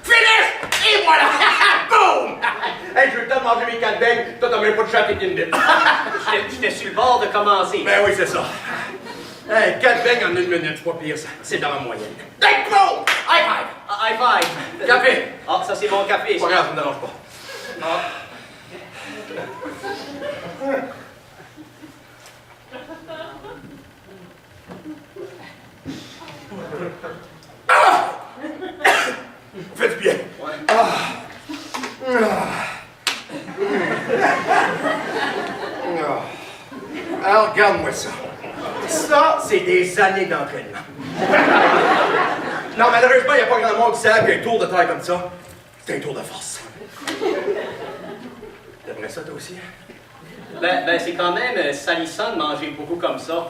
Finish! Et voilà! Boum! Hey, je veux le temps de manger mes 4 beignes. Toi, t'as même pas de chat et une bite. J'étais sur le bord de commencer. Ben oui, c'est ça. Hey, 4 beignes en 1 minute, c'est pas pire, ça. C'est dans la moyenne. Hey, pro! High five! High five! Café! Ah, ça c'est mon café. Pas grave, ça me dérange pas. Ah! Faites du bien. Ouais. Alors, regarde-moi ça. Ça, c'est des années d'entraînement. Non, malheureusement, il n'y a pas grand monde qui sait qu'un tour de taille comme ça, c'est un tour de force. T'aimerais ça, toi aussi? Ben c'est quand même salissant de manger beaucoup comme ça.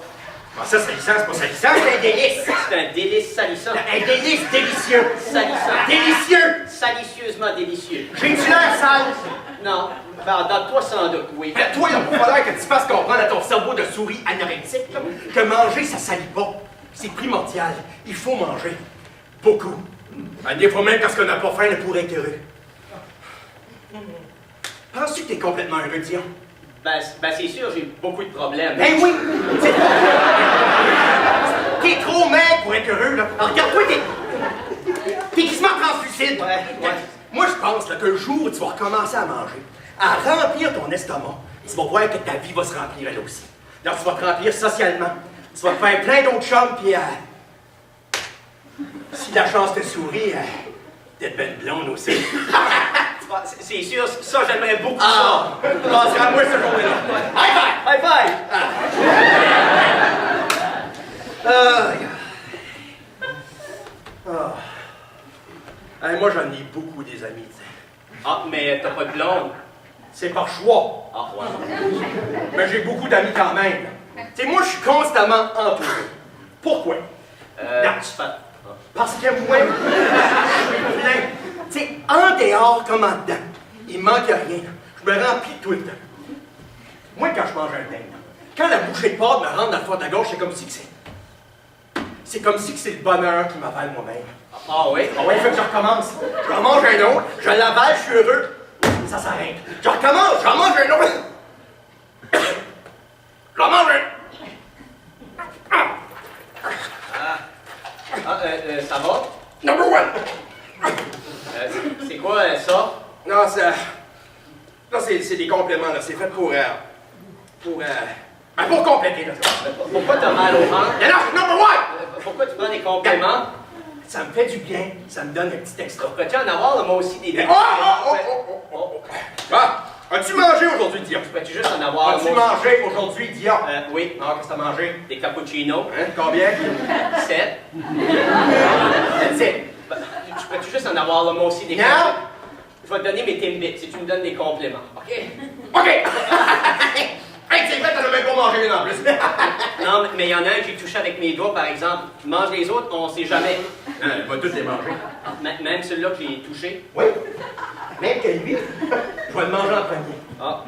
Ah, ça, salissant, c'est pas salissant, c'est un délice. C'est un délice salissant. Un délice délicieux. Salissant. Délicieux. Salicieusement délicieux. J'ai-tu l'air sale? Non. Ben, dans toi, sans doute, oui. Toi, il va falloir que tu fasses comprendre à ton cerveau de souris anorexique là, que manger, ça salit pas. C'est primordial. Il faut manger. Beaucoup. Des fois même parce qu'on n'a pas faim pour être heureux. Penses-tu que t'es complètement heureux, Dion? Ben c'est sûr, j'ai beaucoup de problèmes. Ben oui! T'es trop maigre pour être heureux, là. Alors, regarde-toi, t'es quasiment translucide. Ouais. Moi, je pense là, que le jour où tu vas recommencer à manger, à remplir ton estomac, tu vas voir que ta vie va se remplir elle aussi. Alors, tu vas te remplir socialement. Tu vas te faire plein d'autres chums, puis si la chance te sourit, d'être belle blonde aussi. C'est sûr, ça, j'aimerais beaucoup Ah! Passerai à moi ce jour-là. High five! High five! Moi, j'en ai beaucoup des amis, tu sais. Ah, mais t'as pas de blonde. C'est par choix. Ah, ouais. Mais j'ai beaucoup d'amis quand même. Tu sais, moi, je suis constamment entouré. Pourquoi? Non. Parce que moi, je suis plein. Tu sais, en dehors comme en dedans, il me manque rien. Je me remplis tout le temps. Moi, quand je mange un pain, quand la bouchée de pâte me rentre dans le fond de la gorge, c'est comme si que c'est... C'est comme si que c'est le bonheur qui m'avale moi-même. Ah oui? Ah ouais, il faut que je recommence. Je mange un autre, je l'avale, je suis heureux. Ça s'arrête. Je recommence, j'en mange un autre. J'en mange un... Ça va? Number one! C'est quoi ça? Non, ça... Non, c'est des compléments, là. C'est fait pour compléter, là. Pourquoi t'as mal au ventre? Non, number one! Pourquoi tu prends des compléments? Ça me fait du bien, ça me donne un petit extra. Peux-tu en avoir, là, moi aussi, des... Oh! Ah! As-tu mangé aujourd'hui, Dion? Peux-tu juste en avoir, As-tu moi aussi? mangé aujourd'hui, Dion? Oui. Ah, qu'est-ce que t'as mangé? Des cappuccinos. Hein? Combien? 7. That's it. Peux-tu juste en avoir, là, moi aussi, des... Non! Je vais te donner mes Timbits si tu me donnes des compléments, OK? OK! Hey, c'est vrai, t'en as même pas mangé une en plus. Non, mais il y en a un que j'ai touché avec mes doigts, par exemple. Tu manges les autres, on sait jamais. Il va tous les manger. Même celui-là que j'ai touché. Oui. Même que lui. Je vais le manger en premier. Ah.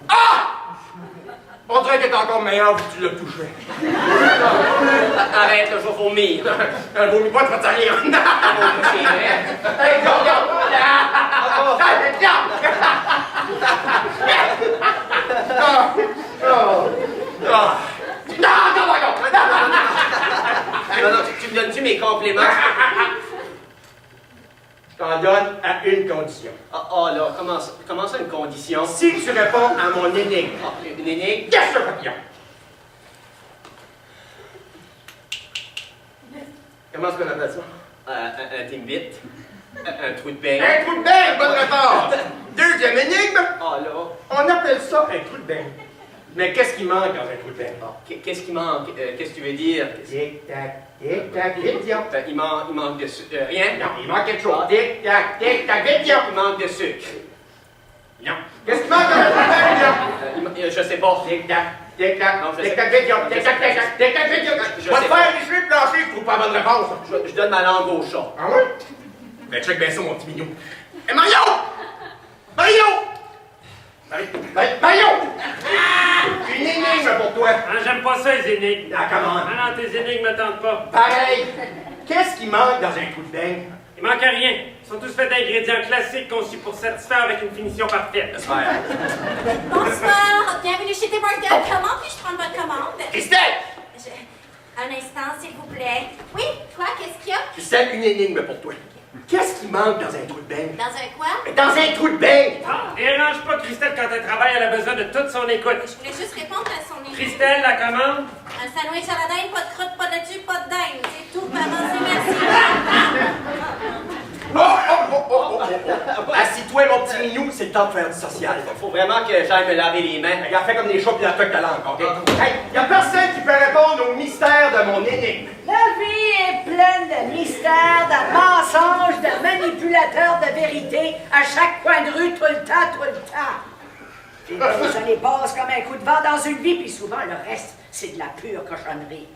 Ah! On dirait qu'il est encore meilleur vu que tu l'as touché. Arrête, là, je vais vomir. Vaut mieux pas te retirer. C'est vrai. Hey, regarde! Non, tu me donnes-tu mes compléments? Je t'en donne à une condition. Ah, là, comment ça une condition? Si tu réponds à mon énigme. Ah, une énigme? Yes, le papillon! Comment est-ce qu'on appelle ça? Un Timbit. Un trou de bain. Un trou de bain, bonne réponse! Deuxième énigme, Ah, là. on appelle ça un trou de bain. Mais qu'est-ce qui manque dans un trou de bain? Qu'est-ce qui manque? Qu'est-ce que tu veux dire? Tic-tac, vite, Dion. Il manque de sucre. Rien? Non, il manque quelque chose. Tic-tac, vite, Dion. Il manque de sucre. Non. Qu'est-ce qui manque dans un trou de bain, Dion? Je sais pas. Tic-tac, Non, je sais. tic-tac, vite, Dion. Tic-tac, vite, Dion. Je Va te sais faire les cheveux blanchis, je trouve pas la bonne réponse. Je donne ma langue au chat. Ah ouais? Ben, check bien ça, mon petit mignon. Hé, Mario! Mario! Mario! Une énigme pour toi. Ah, j'aime pas ça, les énigmes. Ah, comment? Ah non, tes énigmes me tentent pas. Pareil. Qu'est-ce qui manque dans un coup de dingue? Il manque rien. Ils sont tous faits d'ingrédients classiques conçus pour satisfaire avec une finition parfaite. Bonsoir, bienvenue chez Tim Hortons. Comment puis-je prendre votre commande? Christelle! Un instant, s'il vous plaît. Oui, quoi, qu'est-ce qu'il y a? Christelle, une énigme pour toi. Qu'est-ce qui manque dans un trou de bain? Dans un quoi? Dans un trou de bain! Ah, dérange pas Christelle quand elle travaille, elle a besoin de toute son écoute. Je voulais juste répondre à son énigme. Christelle, la commande? Un sandwich à la dinde, pas de croûte, pas de jus, pas de dinde. C'est tout, maman, c'est merci. Assis-toi, mon petit minou, c'est le temps de faire du social. Faut vraiment que j'aille me laver les mains. Regarde, fais comme des chats pis la toque ta langue, OK? Hey, y a personne qui peut répondre au mystère de mon énigme. La vie est pleine de mystères, de mensonges, de manipulateurs de vérité à chaque coin de rue, tout le temps, tout le temps. Puis ça les passe comme un coup de vent dans une vie, puis souvent le reste, c'est de la pure cochonnerie.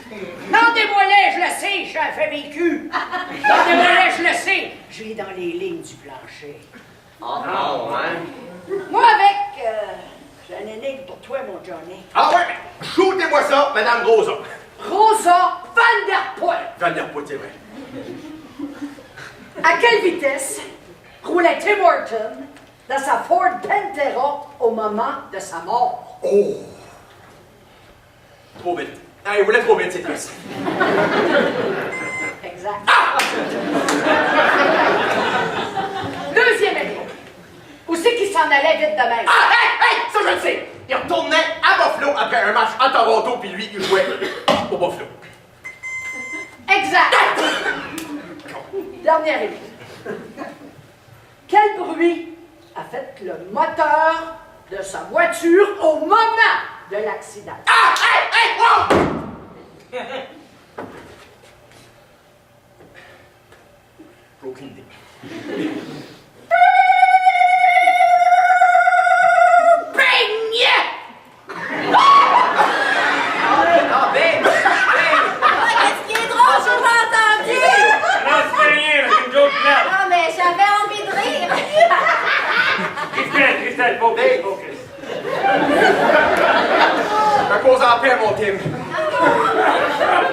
Demandez-moi-les, je le sais, je suis un fait vécu. Demandez-moi-les, je le sais, je vis dans les lignes du plancher. Oh, ouais. Moi, avec, j'ai un énigme pour toi, mon Johnny. Ah ouais, mais shootez-moi ça, Madame Rosa. Rosa Van der Poel. Van der Poel, c'est vrai. À quelle vitesse roulait Tim Horton dans sa Ford Pantera au moment de sa mort? Oh! Trop vite. Ah, il voulait trop vite, c'est triste. Exact. Deuxième énigme. Où c'est qu'il s'en allait vite de même? Ah, hey, ça je le sais! Il retournait à Buffalo après un match à Toronto, puis lui, il jouait au Buffalo. Exact. Dernière énigme. Quel bruit a fait le moteur de sa voiture au moment de l'accident? Ah, hey, wow! J'ai aucune idée. Ah, ben! Qu'est-ce qui est drôle, je pas entendu? Non, c'est rien, c'est une joke plate. Non, mais j'avais envie de rire. Christelle, focus, focus. Je cause en paix, mon Tim.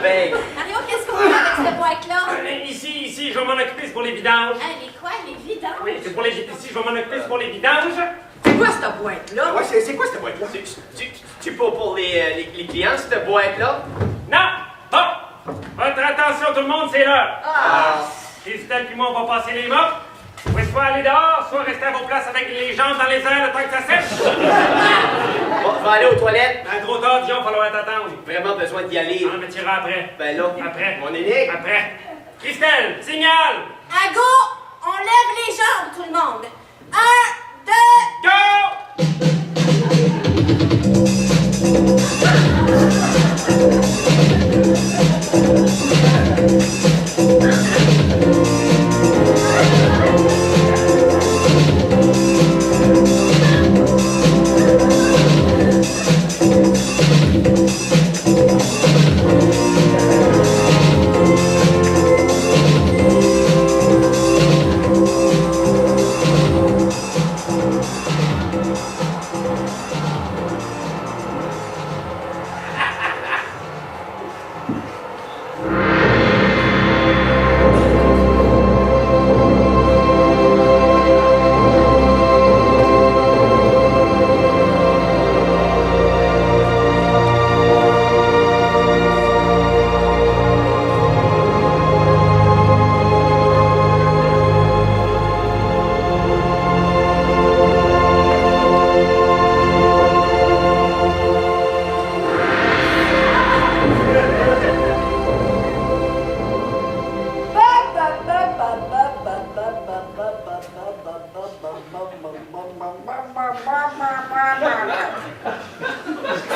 Ben! Mario, qu'est-ce qu'on fait avec cette boîte-là? Ici, je vais m'en occuper, c'est pour les vidanges. Hein, les quoi, les vidanges? Oui, c'est pour les ici, je vais m'en occuper, c'est pour les vidanges. C'est quoi cette boîte-là? Ouais, c'est quoi cette boîte-là? Tu pas pour les clients, cette boîte-là? Non! Bon! Votre attention, tout le monde, c'est l'heure. Ah! Christelle puis moi, on va passer les mops. Vous pouvez soit aller dehors, soit rester à vos places avec les jambes dans les airs le temps que ça sèche. Bon, je vais aller aux toilettes. Un gros tard, Dion, il va falloir t'attendre. J'ai vraiment besoin d'y aller. Ah, mais tu iras après. Ben là, Après. mon énigme. Après. Christelle, signal! À go, on lève les jambes, tout le monde. 1, 2... Go!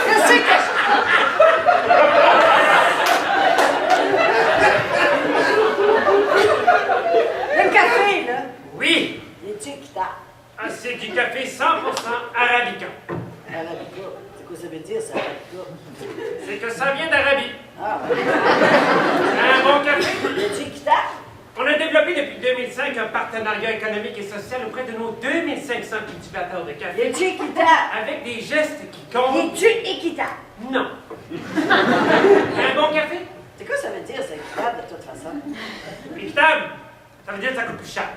Qu'est-ce que le café, là, Oui! il est équitable. Ah, c'est du café 100% arabica. Arabica. C'est quoi ça veut dire, ça, Arabica? C'est que ça vient d'Arabie. Ah, ouais. Un bon café. Il est équitable? On a développé depuis 2006 2025 un partenariat économique et social auprès de nos 2500 cultivateurs de café. Es-tu équitable? Avec des gestes qui comptent. Es-tu équitable? Non. Un bon café? C'est quoi ça veut dire, c'est équitable, de toute façon? Équitable, ça veut dire que ça coûte plus cher.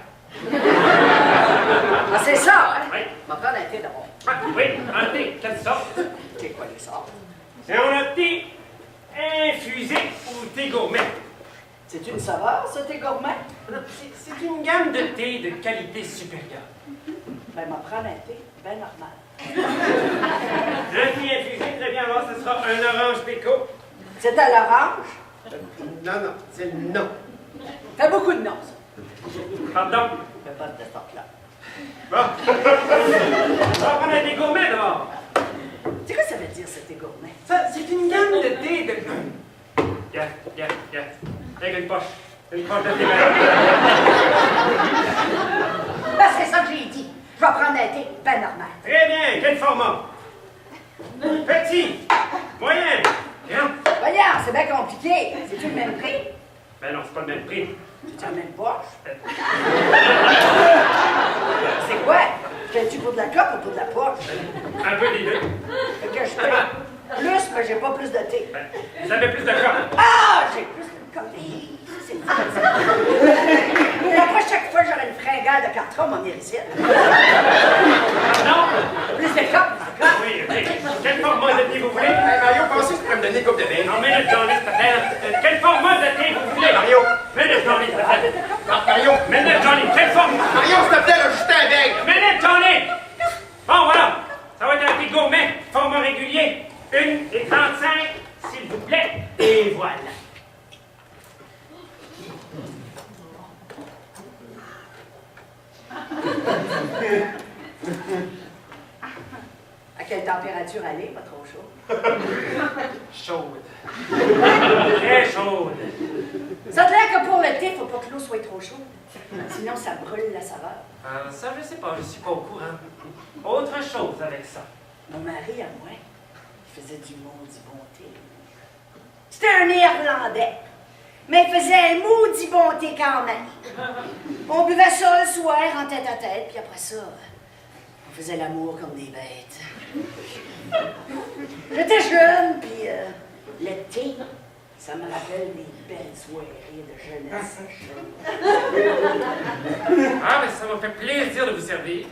Ah, c'est ça, hein? Oui. On va prendre un thé d'abord. Ah, oui, un thé, quelle sorte? C'est quoi les sortes? Et on a thé infusé ou thé gourmet. C'est une saveur, ça, tes gourmets? C'est une gamme de thé de qualité supérieure. Ben, m'en prendre un thé, ben normal. Un thé infusé, très bien, alors ce sera un orange péco. C'est à l'orange? Non, c'est le non. Fait beaucoup de noms, ça. Pardon? Fait pas de sorte-là. Bon. On va prendre un thé gourmet d'abord. C'est quoi ça veut dire, ça, tes gourmets? Ça, c'est une gamme de thé de... Regarde. Avec une poche. Une poche de thé vert. Ben, c'est ça que j'ai dit. Je vais prendre un thé, ben normal. Très bien, quel format? Petit, moyen, grand. Voyons, c'est bien compliqué. C'est-tu le même prix? Ben non, c'est pas le même prix. C'est la même poche? C'est quoi? Fais-tu pour de la cope ou pour de la poche? Un peu des deux. Fait que je paye plus, mais j'ai pas plus de thé. Ben, vous avez plus de cope. Ah! J'ai plus de cope. C'est le fun, ça. Après, chaque fois, j'aurai une fringale de carton, mon ici. Pardon? Plus de cope, encore. Oui, ok. Quel format de thé vous voulez? Hey, Mario, pensez que tu pourrais me donner une coupe de bain? Non, minute, Johnny, s'il te plaît. Quel format de thé vous voulez? Mario! Minute, Johnny, s'il te plaît. Mario! Minute, Johnny, quel format? Mario, s'il te plaît, là, juste un bain! Minute, Johnny! Bon, voilà. Ça va être un thé gourmet, format régulier. 1,35, s'il vous plaît. Et voilà. À quelle température aller? Pas trop chaud. Chaude. Très chaude. Ça te l'air que pour le thé, faut pas que l'eau soit trop chaude. Sinon, ça brûle la saveur. Ça, je sais pas, je suis pas au courant. Autre chose avec ça. Mon mari, à moi, il faisait du maudit bon thé. C'était un Néerlandais. Mais il faisait un maudit bon thé quand même. On buvait ça le soir en tête à tête, puis après ça, on faisait l'amour comme des bêtes. J'étais jeune, puis le thé, ça me rappelle des belles soirées de jeunesse. Ah, mais ça m'a fait plaisir de vous servir.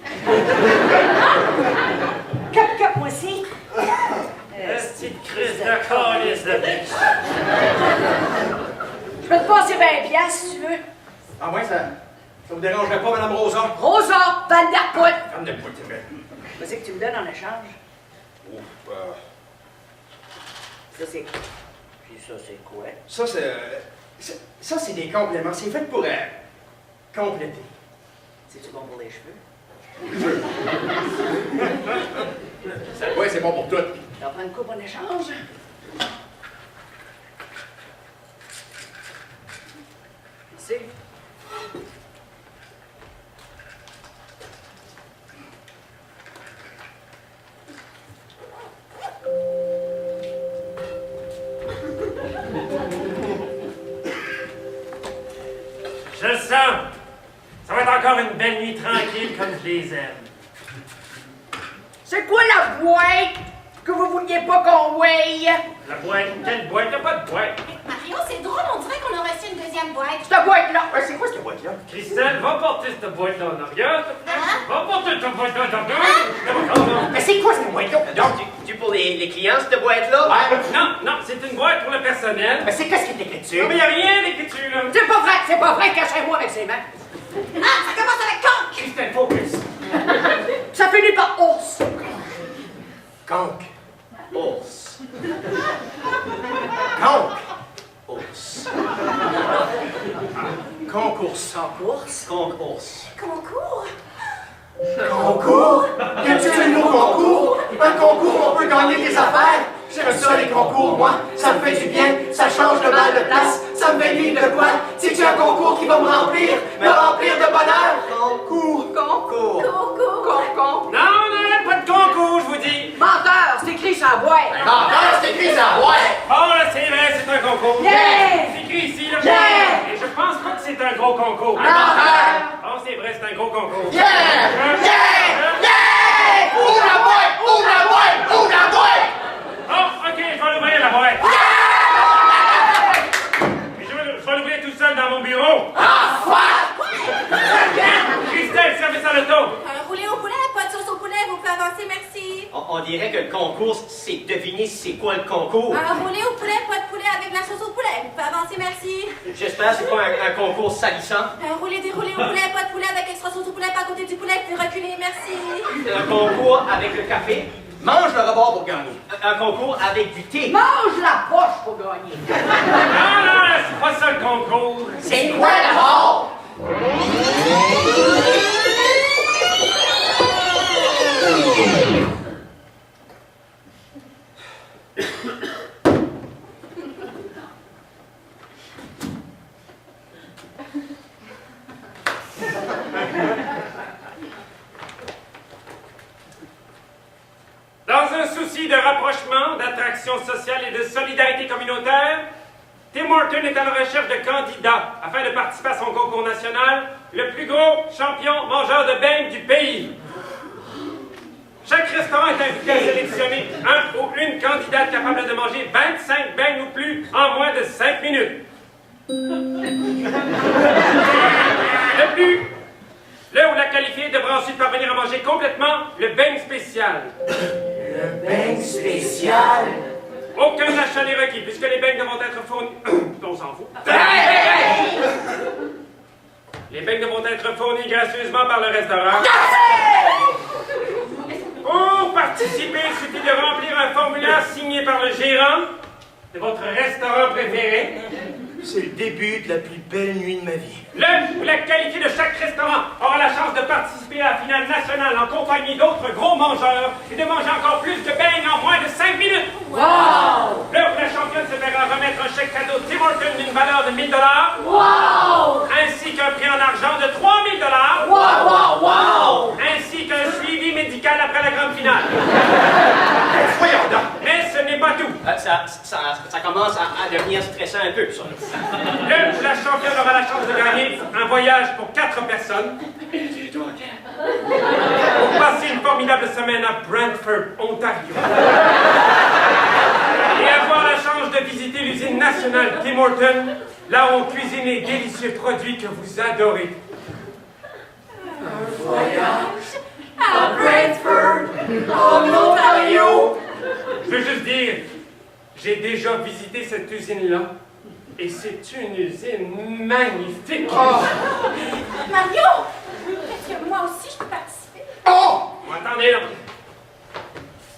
Cap, moi aussi. Petite crise de calice de biche. Je peux te passer 20 piastres, si tu veux. Ah, ouais, ça vous dérangerait pas, Madame Rosa? Rosa, Van der Poel. Femme de poule, c'est vrai. Qu'est-ce que tu me donnes en échange? Ouf, Ça, c'est... Puis ça, c'est quoi? ça, c'est des compléments. C'est fait pour compléter. C'est-tu bon pour les cheveux? Ouais, c'est bon pour tout. Tu vas prendre une coupe en échange? Merci. Je le sens. Ça va être encore une belle nuit tranquille comme je les aime. C'est quoi la boîte que vous vouliez pas qu'on weigh? La boîte, quelle boîte? Y'a pas de boîte. Mario, c'est drôle, on dirait qu'on a reçu une deuxième boîte. Cette boîte-là! Ouais, c'est quoi cette boîte-là? Christelle, va porter cette boîte-là en arrière. Hein? Va porter cette boîte-là en arrière. Mais c'est quoi cette boîte-là? Donc, tu pour les clients, cette boîte-là? Ouais. Non, c'est une boîte pour le personnel. Mais c'est qu'est-ce qui est écrit dessus? Non, mais y'a rien d'écriture, là. C'est pas vrai, cachez-moi avec ses mains. Ah, ça commence avec conque! Christelle, focus. Ça finit par os. Conque. Ours. Conque. Ours. Concours. Course? Conque ours. Concours? Concours? Y a-t-il un nouveau concours? Un concours où on peut gagner des affaires? J'aime ça les concours, moi. Ça me fait du bien, ça change le mal de place. Ça me fait vivre de quoi? C'est-tu un concours qui va me remplir de bonheur? Concours. Concours. Concours? Non, pas de concours, je vous dis. Menteur, c'est écrit sur la boîte. Menteur, c'est écrit ça, ouais! Oh, là, c'est vrai, c'est un concours. Yeah! C'est écrit ici, là. Yeah! Et je pense pas que c'est un un gros concours. Oh, c'est vrai, c'est un gros concours. Yeah! Yeah! Yeah! Ouvre la boîte! Ouvre la boîte! Ouvre la boîte! Oh, OK, je vais l'ouvrir, la boîte. Mais je vais l'ouvrir tout seul dans mon bureau. Ah, fuck! Christelle, service à l'auto. Roulé au poulet, pas de sauce au poulet, vous pouvez avancer, merci. On dirait que le concours, c'est deviner c'est quoi le concours. Roulé au poulet, pas de poulet avec la sauce au poulet, vous pouvez avancer, merci. J'espère que c'est pas un concours salissant. Roulé déroulé au poulet, pas de poulet avec extra sauce au poulet, pas à côté du poulet, vous pouvez reculer, merci. Un concours avec le café. Mange le rebord pour gagner. Un concours avec du thé. Mange la poche pour gagner. Non, c'est pas ça le concours. C'est quoi d'abord? Dans un souci de rapprochement, d'attraction sociale et de solidarité communautaire, Tim Horton est à la recherche de candidats afin de participer à son concours national, le plus gros champion mangeur de beignes du pays. Chaque restaurant est invité à sélectionner un ou une candidate capable de manger 25 beignes ou plus en moins de 5 minutes. De plus, le ou la qualifiée devra ensuite parvenir à manger complètement le beigne spécial. Le beigne spécial. Aucun achat n'est requis, puisque les beignes devront être fournis... On s'en fout. Les beignes devront être fournis gracieusement par le restaurant. Pour participer, il suffit de remplir un formulaire signé par le gérant de votre restaurant préféré. C'est le début de la plus belle nuit de ma vie. Le ou la qualifiée de chaque restaurant aura la chance de participer à la finale nationale en compagnie d'autres gros mangeurs et de manger encore plus de beignes en moins de 5 minutes. Wow! Le ou la championne se verra remettre un chèque cadeau Tim Hortons d'une valeur de 1000 $, Wow! ainsi qu'un prix en argent de 3000 $, Wow, wow, wow! ainsi qu'un suivi médical après la grande finale. Voyons donc. Mais ce n'est pas tout. Ça commence à devenir stressant un peu, ça. Le ou la championne aura la chance de gagner un voyage pour 4 personnes pour passer une formidable semaine à Brantford, Ontario. Et avoir la chance de visiter l'usine nationale Tim Hortons, là où on cuisine les délicieux produits que vous adorez. Voyage à Brantford, en Ontario. Je veux juste dire, j'ai déjà visité cette usine-là. Et c'est une usine magnifique. Mario, est-ce que moi aussi je peux participer? Oh! Attendez là.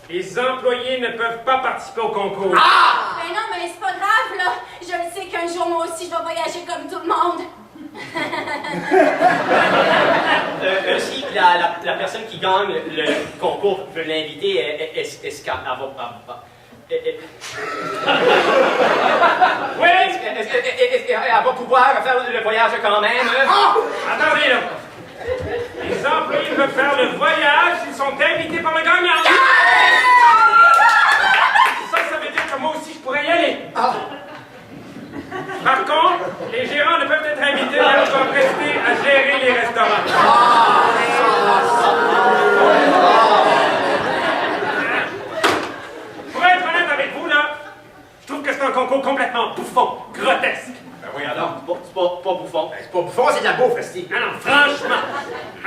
Les employés ne peuvent pas participer au concours. Ben non, mais c'est pas grave, là. Je le sais qu'un jour, moi aussi, je vais voyager comme tout le monde. Si la personne qui gagne le concours veut l'inviter, est-ce qu'elle va... Oui! Est-ce qu'elle va pouvoir faire le voyage quand même? Attendez là. Les employés peuvent faire le voyage s'ils sont invités par le gagnant. Ça veut dire que moi aussi je pourrais y aller. Par contre, les gérants ne peuvent être invités, mais ils doivent rester à gérer les restaurants. Pour être honnête avec vous, là, je trouve que c'est un concours complètement bouffon, grotesque. Ben voyons donc. C'est pas bouffon. C'est pas bouffon, c'est de la bouffe, esti. Non, non, franchement,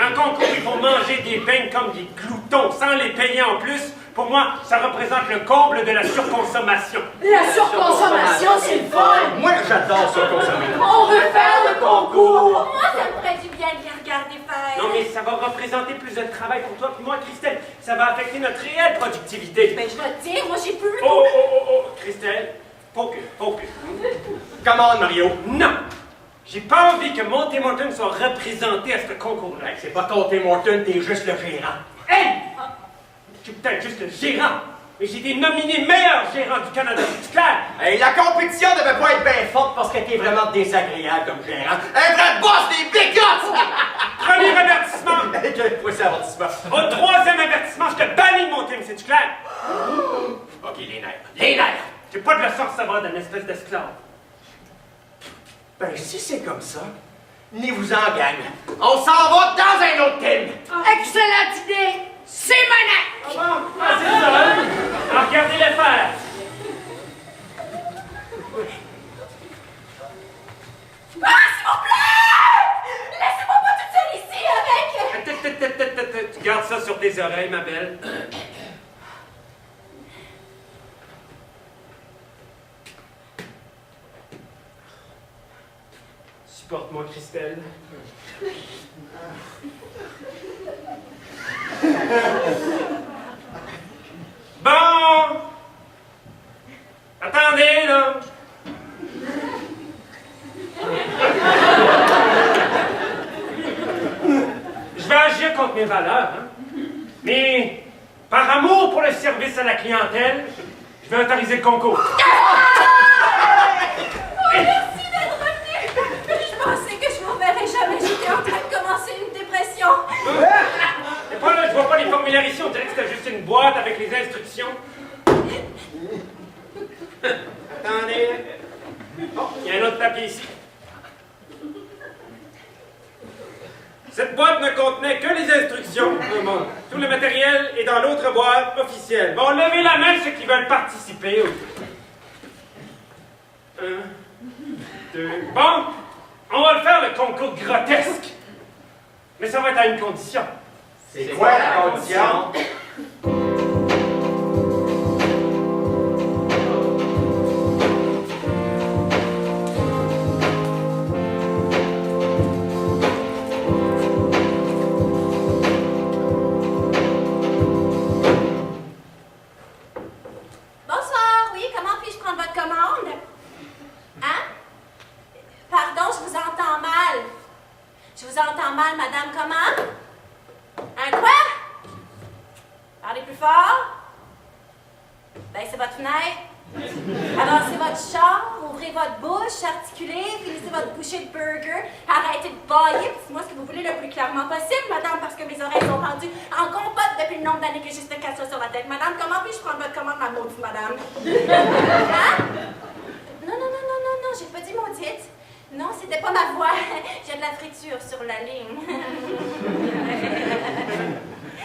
un concours, ils vont manger des beignes comme des gloutons, sans les payer en plus. Pour moi, ça représente le comble de la surconsommation. La surconsommation, c'est le fun! Moi, j'adore ça consommer. On veut faire le concours! Moi, ça me ferait du bien de les regarder faire. Non, mais ça va représenter plus de travail pour toi puis moi, Christelle. Ça va affecter notre réelle productivité. Ben, je vais te dire, moi, j'ai plus le Oh, oh, oh, oh, Christelle, focus. Come on, Mario. Non! J'ai pas envie que mon Tim Hortons soit représenté à ce concours-là. Ben, c'est pas ton Tim Hortons, t'es juste le gérant. Hey! Je suis peut-être juste le gérant, mais j'ai été nominé meilleur gérant du Canada. C'est clair? Hey, la compétition devait pas être bien forte parce que t'es vraiment désagréable comme gérant. Un vrai boss des big guts! Premier avertissement! Quel c'est avertissement? Au troisième avertissement, je te bannis de mon team, c'est-tu clair? Ok, les nerfs. Les nerfs! J'ai pas de leçon à savoir d'une espèce d'esclave. Ben, si c'est comme ça, ni vous en gang. On s'en va dans un autre thème. Excellente idée! C'est mon acte! Ah, c'est ça, hein? Alors, regardez-les faire. Ah, s'il vous plaît! Laissez-moi pas toute seule ici avec... Tu gardes ça sur tes oreilles, ma belle. Supporte-moi, Christelle. Bon! Attendez, là! Je vais agir contre mes valeurs, hein? Mais, par amour pour le service à la clientèle, je vais autoriser le concours. Merci d'être revenu! Je pensais que je vous reverrais jamais. J'étais en train de commencer une dépression. Et pas là, je vois pas les formulaires ici, on dirait que c'était juste une boîte avec les instructions. Attendez. Oh, il y a un autre papier ici. Cette boîte ne contenait que les instructions. Bon, tout le matériel est dans l'autre boîte officielle. Bon, levez la main ceux qui veulent participer. 1, 2. Bon, on va le faire le concours grotesque. Mais ça va être à une condition. C'est quoi la condition? Bonsoir, oui, comment puis-je prendre votre commande? Hein? Pardon, je vous entends mal. Je vous entends mal, madame, comment? Un quoi? Parlez plus fort. Baissez votre fenêtre. Avancez votre char, ouvrez votre bouche, articulez, finissez votre bouchée de burger, arrêtez de bailler, puis dites-moi ce que vous voulez le plus clairement possible, madame, parce que mes oreilles sont rendues en compote depuis le nombre d'années que j'ai cette casse sur la tête. Madame, comment puis-je prendre votre commande, ma maudite madame? Hein? Non, non, non, non, non, non, j'ai pas dit maudite. Non, c'était pas ma voix. J'ai de la friture sur la ligne.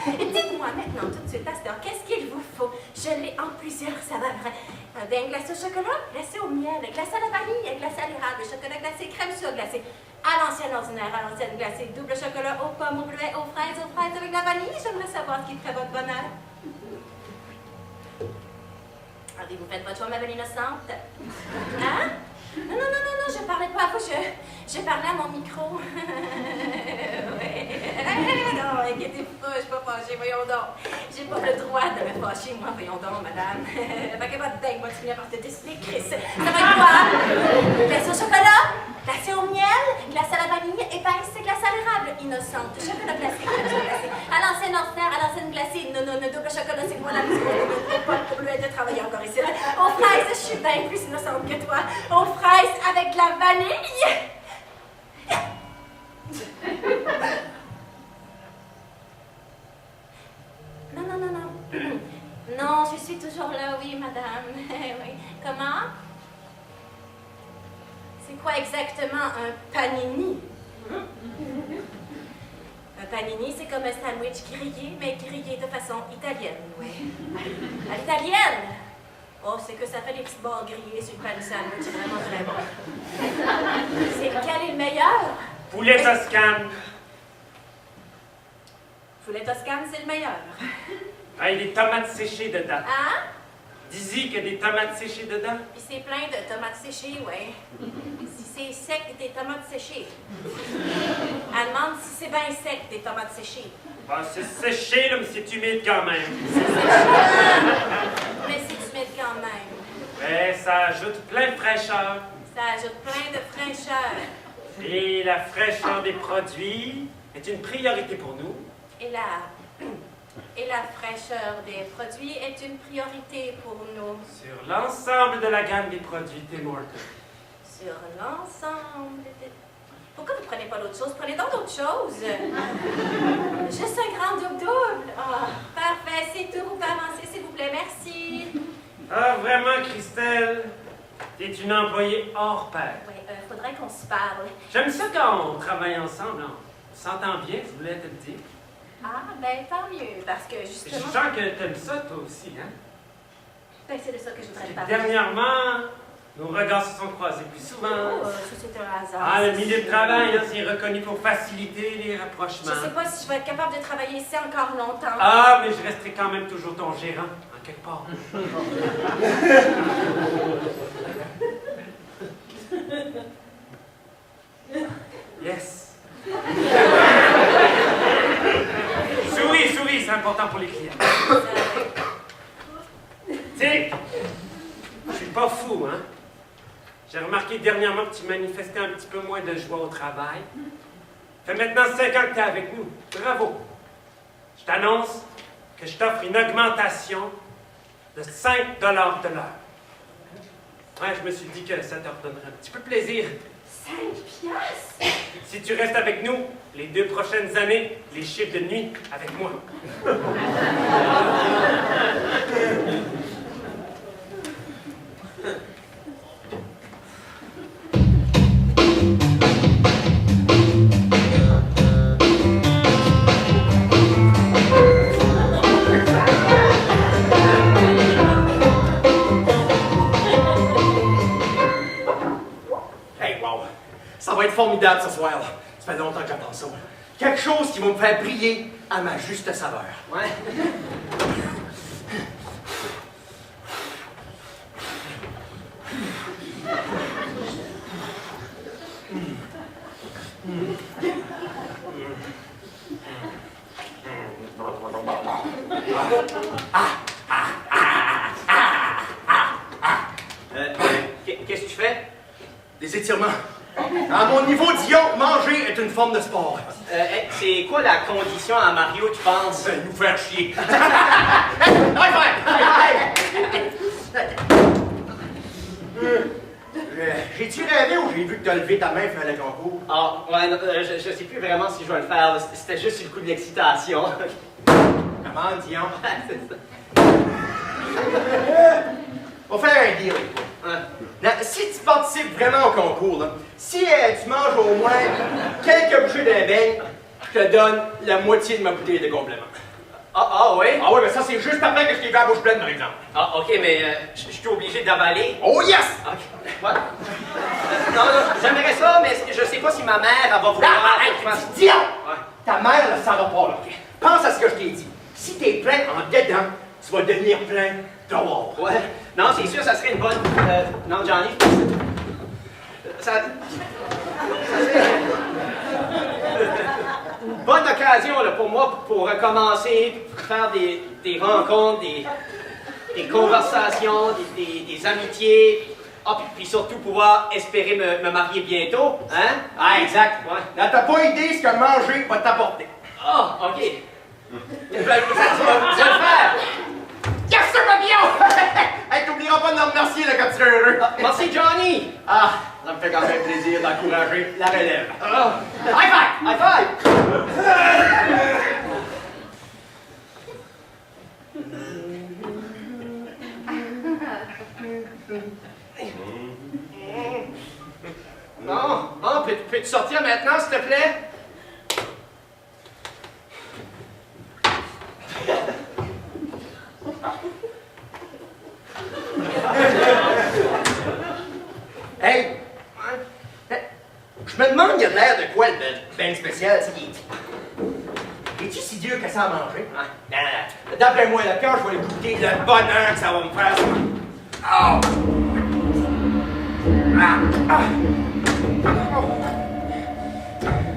Dites-moi maintenant, tout de suite, à cette heure, qu'est-ce qu'il vous faut? Je l'ai en plusieurs saveurs. Un bain glacé au chocolat, glacé au miel, glacé à la vanille, glacé à l'érable, chocolat glacé, crème surglacée. À l'ancienne ordinaire, à l'ancienne glacée, double chocolat aux pommes, aux bleuets, aux fraises avec la vanille. J'aimerais savoir ce qui ferait votre bonheur. Avez-vous fait votre choix, ma belle innocente? Hein? Non, non, non, non, non, je parlais pas à vous, je parlais à mon micro. Ouais. Non, inquiétez-vous pas, je suis pas fâchée, voyons donc. J'ai pas le droit de me fâcher, moi, voyons donc, madame. Fait que votre dingue, moi, tu finis par te décider, Chris. Ça va être quoi? Glacé au chocolat, glacé au miel, glacé à la vanille, épaisse, glacé à l'érable, innocente. Chocolat glacé, glacé. À l'ancienne ordinaire, à l'ancienne glacée, non, non, double chocolat, c'est moi la musique, pas le bleuet de travailler encore ici. Aux fraises, je suis bien plus innocente que toi. Aux fraises avec la vanille. Non, non, non, non. Non, je suis toujours là, oui, madame. Oui. Comment? C'est quoi exactement un panini? Un panini, c'est comme un sandwich grillé, mais grillé de façon italienne, oui. À l'italienne? Oh, c'est que ça fait des petits bords grillés sur le pain de sandwich, c'est vraiment très bon. C'est lequel est le meilleur? Poulet toscane. Poulet toscane, c'est le meilleur. Ah, il y a des tomates séchées dedans. Hein? Dis-y qu'il y a des tomates séchées dedans. Puis c'est plein de tomates séchées, oui. Si c'est sec, des tomates séchées. Elle demande si c'est bien sec, des tomates séchées. Ah, c'est séché, là, mais c'est humide quand même. C'est séché. Mais c'est humide quand même. Mais ça ajoute plein de fraîcheur. Ça ajoute plein de fraîcheur. Et la fraîcheur des produits est une priorité pour nous. Et la fraîcheur des produits est une priorité pour nous. Sur l'ensemble de la gamme des produits Tim Hortons. Sur l'ensemble des... Pourquoi vous prenez pas d'autres choses? Prenez donc d'autres choses. Juste un grand double-double. Oh, parfait, c'est tout. Vous pouvez avancer, s'il vous plaît. Merci. Ah, vraiment, Christelle? T'es une employée hors pair. Oui, faudrait qu'on qu'on se parle. J'aime ça quand on travaille ensemble. On s'entend bien, je voulais te le dire. Ah, ben tant mieux, parce que Je justement... sens que t'aimes ça, toi aussi, hein? Ben, c'est de ça que je voudrais te parler. Dernièrement, nos regards se sont croisés plus souvent. Oh, ça c'est un hasard. Ah, le c'est milieu de sûr. travail, hein, c'est reconnu pour faciliter les rapprochements. Je sais pas si je vais être capable de travailler ici encore longtemps. Ah, mais je resterai quand même toujours ton gérant, en quelque part. Yes. Souris, c'est important pour les clients. Tiens, je suis pas fou, hein? J'ai remarqué dernièrement que tu manifestais un petit peu moins de joie au travail. Ça fait maintenant 5 ans que tu es avec nous. Bravo. Je t'annonce que je t'offre une augmentation de 5 de l'heure. Ouais, je me suis dit que ça te redonnerait un petit peu de plaisir. 5 piastres? Si tu restes avec nous, les 2 prochaines années, les chiffres de nuit avec moi. Hey, wow! Ça va être formidable ce soir. Ça fait longtemps que j'attends ça. Quelque chose qui va me faire briller à ma juste saveur. Ouais. Qu'est-ce que tu fais? Des étirements. À mon niveau, Dion, manger est une forme de sport. C'est quoi la condition à Mario, tu penses? Nous faire chier. J'ai-tu rêvé ou j'ai vu que t'as levé ta main et fait le concours? Ah, ouais, non, je sais plus vraiment si je vais le faire. Là. C'était juste sur le coup de l'excitation. Comment, Dion? C'est ça. On va faire un deal. Ouais. Là, si tu participes vraiment au concours, là, si tu manges au moins quelques bouchées d'un beigne, je te donne la moitié de ma bouteille de complément. Ah, oui? Ah ouais, mais ça c'est juste après que je t'ai fait la bouche pleine, par exemple. Ah, ok, mais je suis obligé d'avaler. Oh yes! Ok. Ouais. Non, j'aimerais ça, mais je sais pas si ma mère elle va vouloir. Dion! Ouais. Ta mère ne s'en va pas là, ok? Pense à ce que je t'ai dit. Si t'es plein en dedans, tu vas devenir plein dehors. Ouais. Non, c'est sûr, ça serait une bonne. Non, Johnny. Ça serait une bonne occasion là, pour moi pour recommencer, faire des rencontres, des conversations, des amitiés. Ah, puis surtout pouvoir espérer me marier bientôt. Hein? Ah, exact. Ouais. Là, t'as pas idée ce que manger va t'apporter. Ah, ok. Tu vas le faire. Yes, sir, Dion! Hey, t'oublieras pas de me remercier là, quand tu seras heureux. Merci, Johnny. Ah, ça me fait quand même plaisir d'encourager la relève. Ah. High five! High five. Non, peux-tu sortir maintenant, s'il te plaît? Hey! Je me demande, il y a de l'air de quoi le ben spécial, tu sais. Es-tu si dur que ça à manger? D'après moi, là, quand je vais goûter le bonheur que ça va me faire, ça. Oh! Ah! Ah!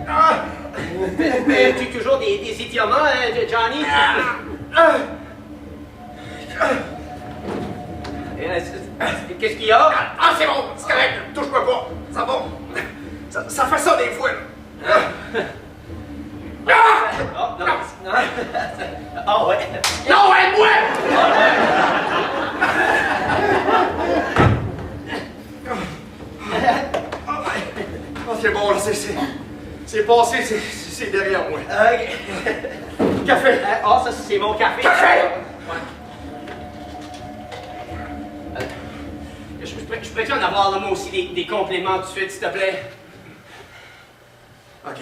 Ah! Tu toujours des étirements, hein, Johnny? Qu'est-ce qu'il y a? Ah, c'est bon, c'est correct, touche-moi pas, ça va. Ça fait ça des fois, là. Oh, non. Ah, ouais. Non, aide-moi! Oh, c'est bon, là, c'est passé, c'est derrière moi. Café! Ah, ça, c'est mon café. Café! Ouais. Je préfère en avoir là, moi aussi des compléments tout de suite, s'il te plaît. OK.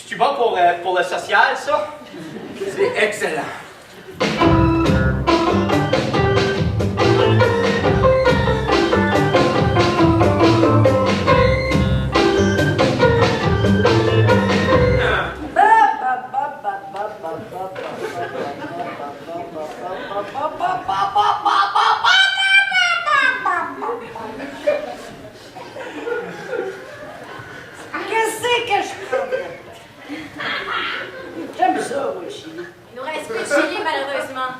Tu vas pour le social, ça? C'est excellent. Qu'est-ce que je ferais? J'aime ça, moi, le chili. Il nous reste plus de chili, malheureusement.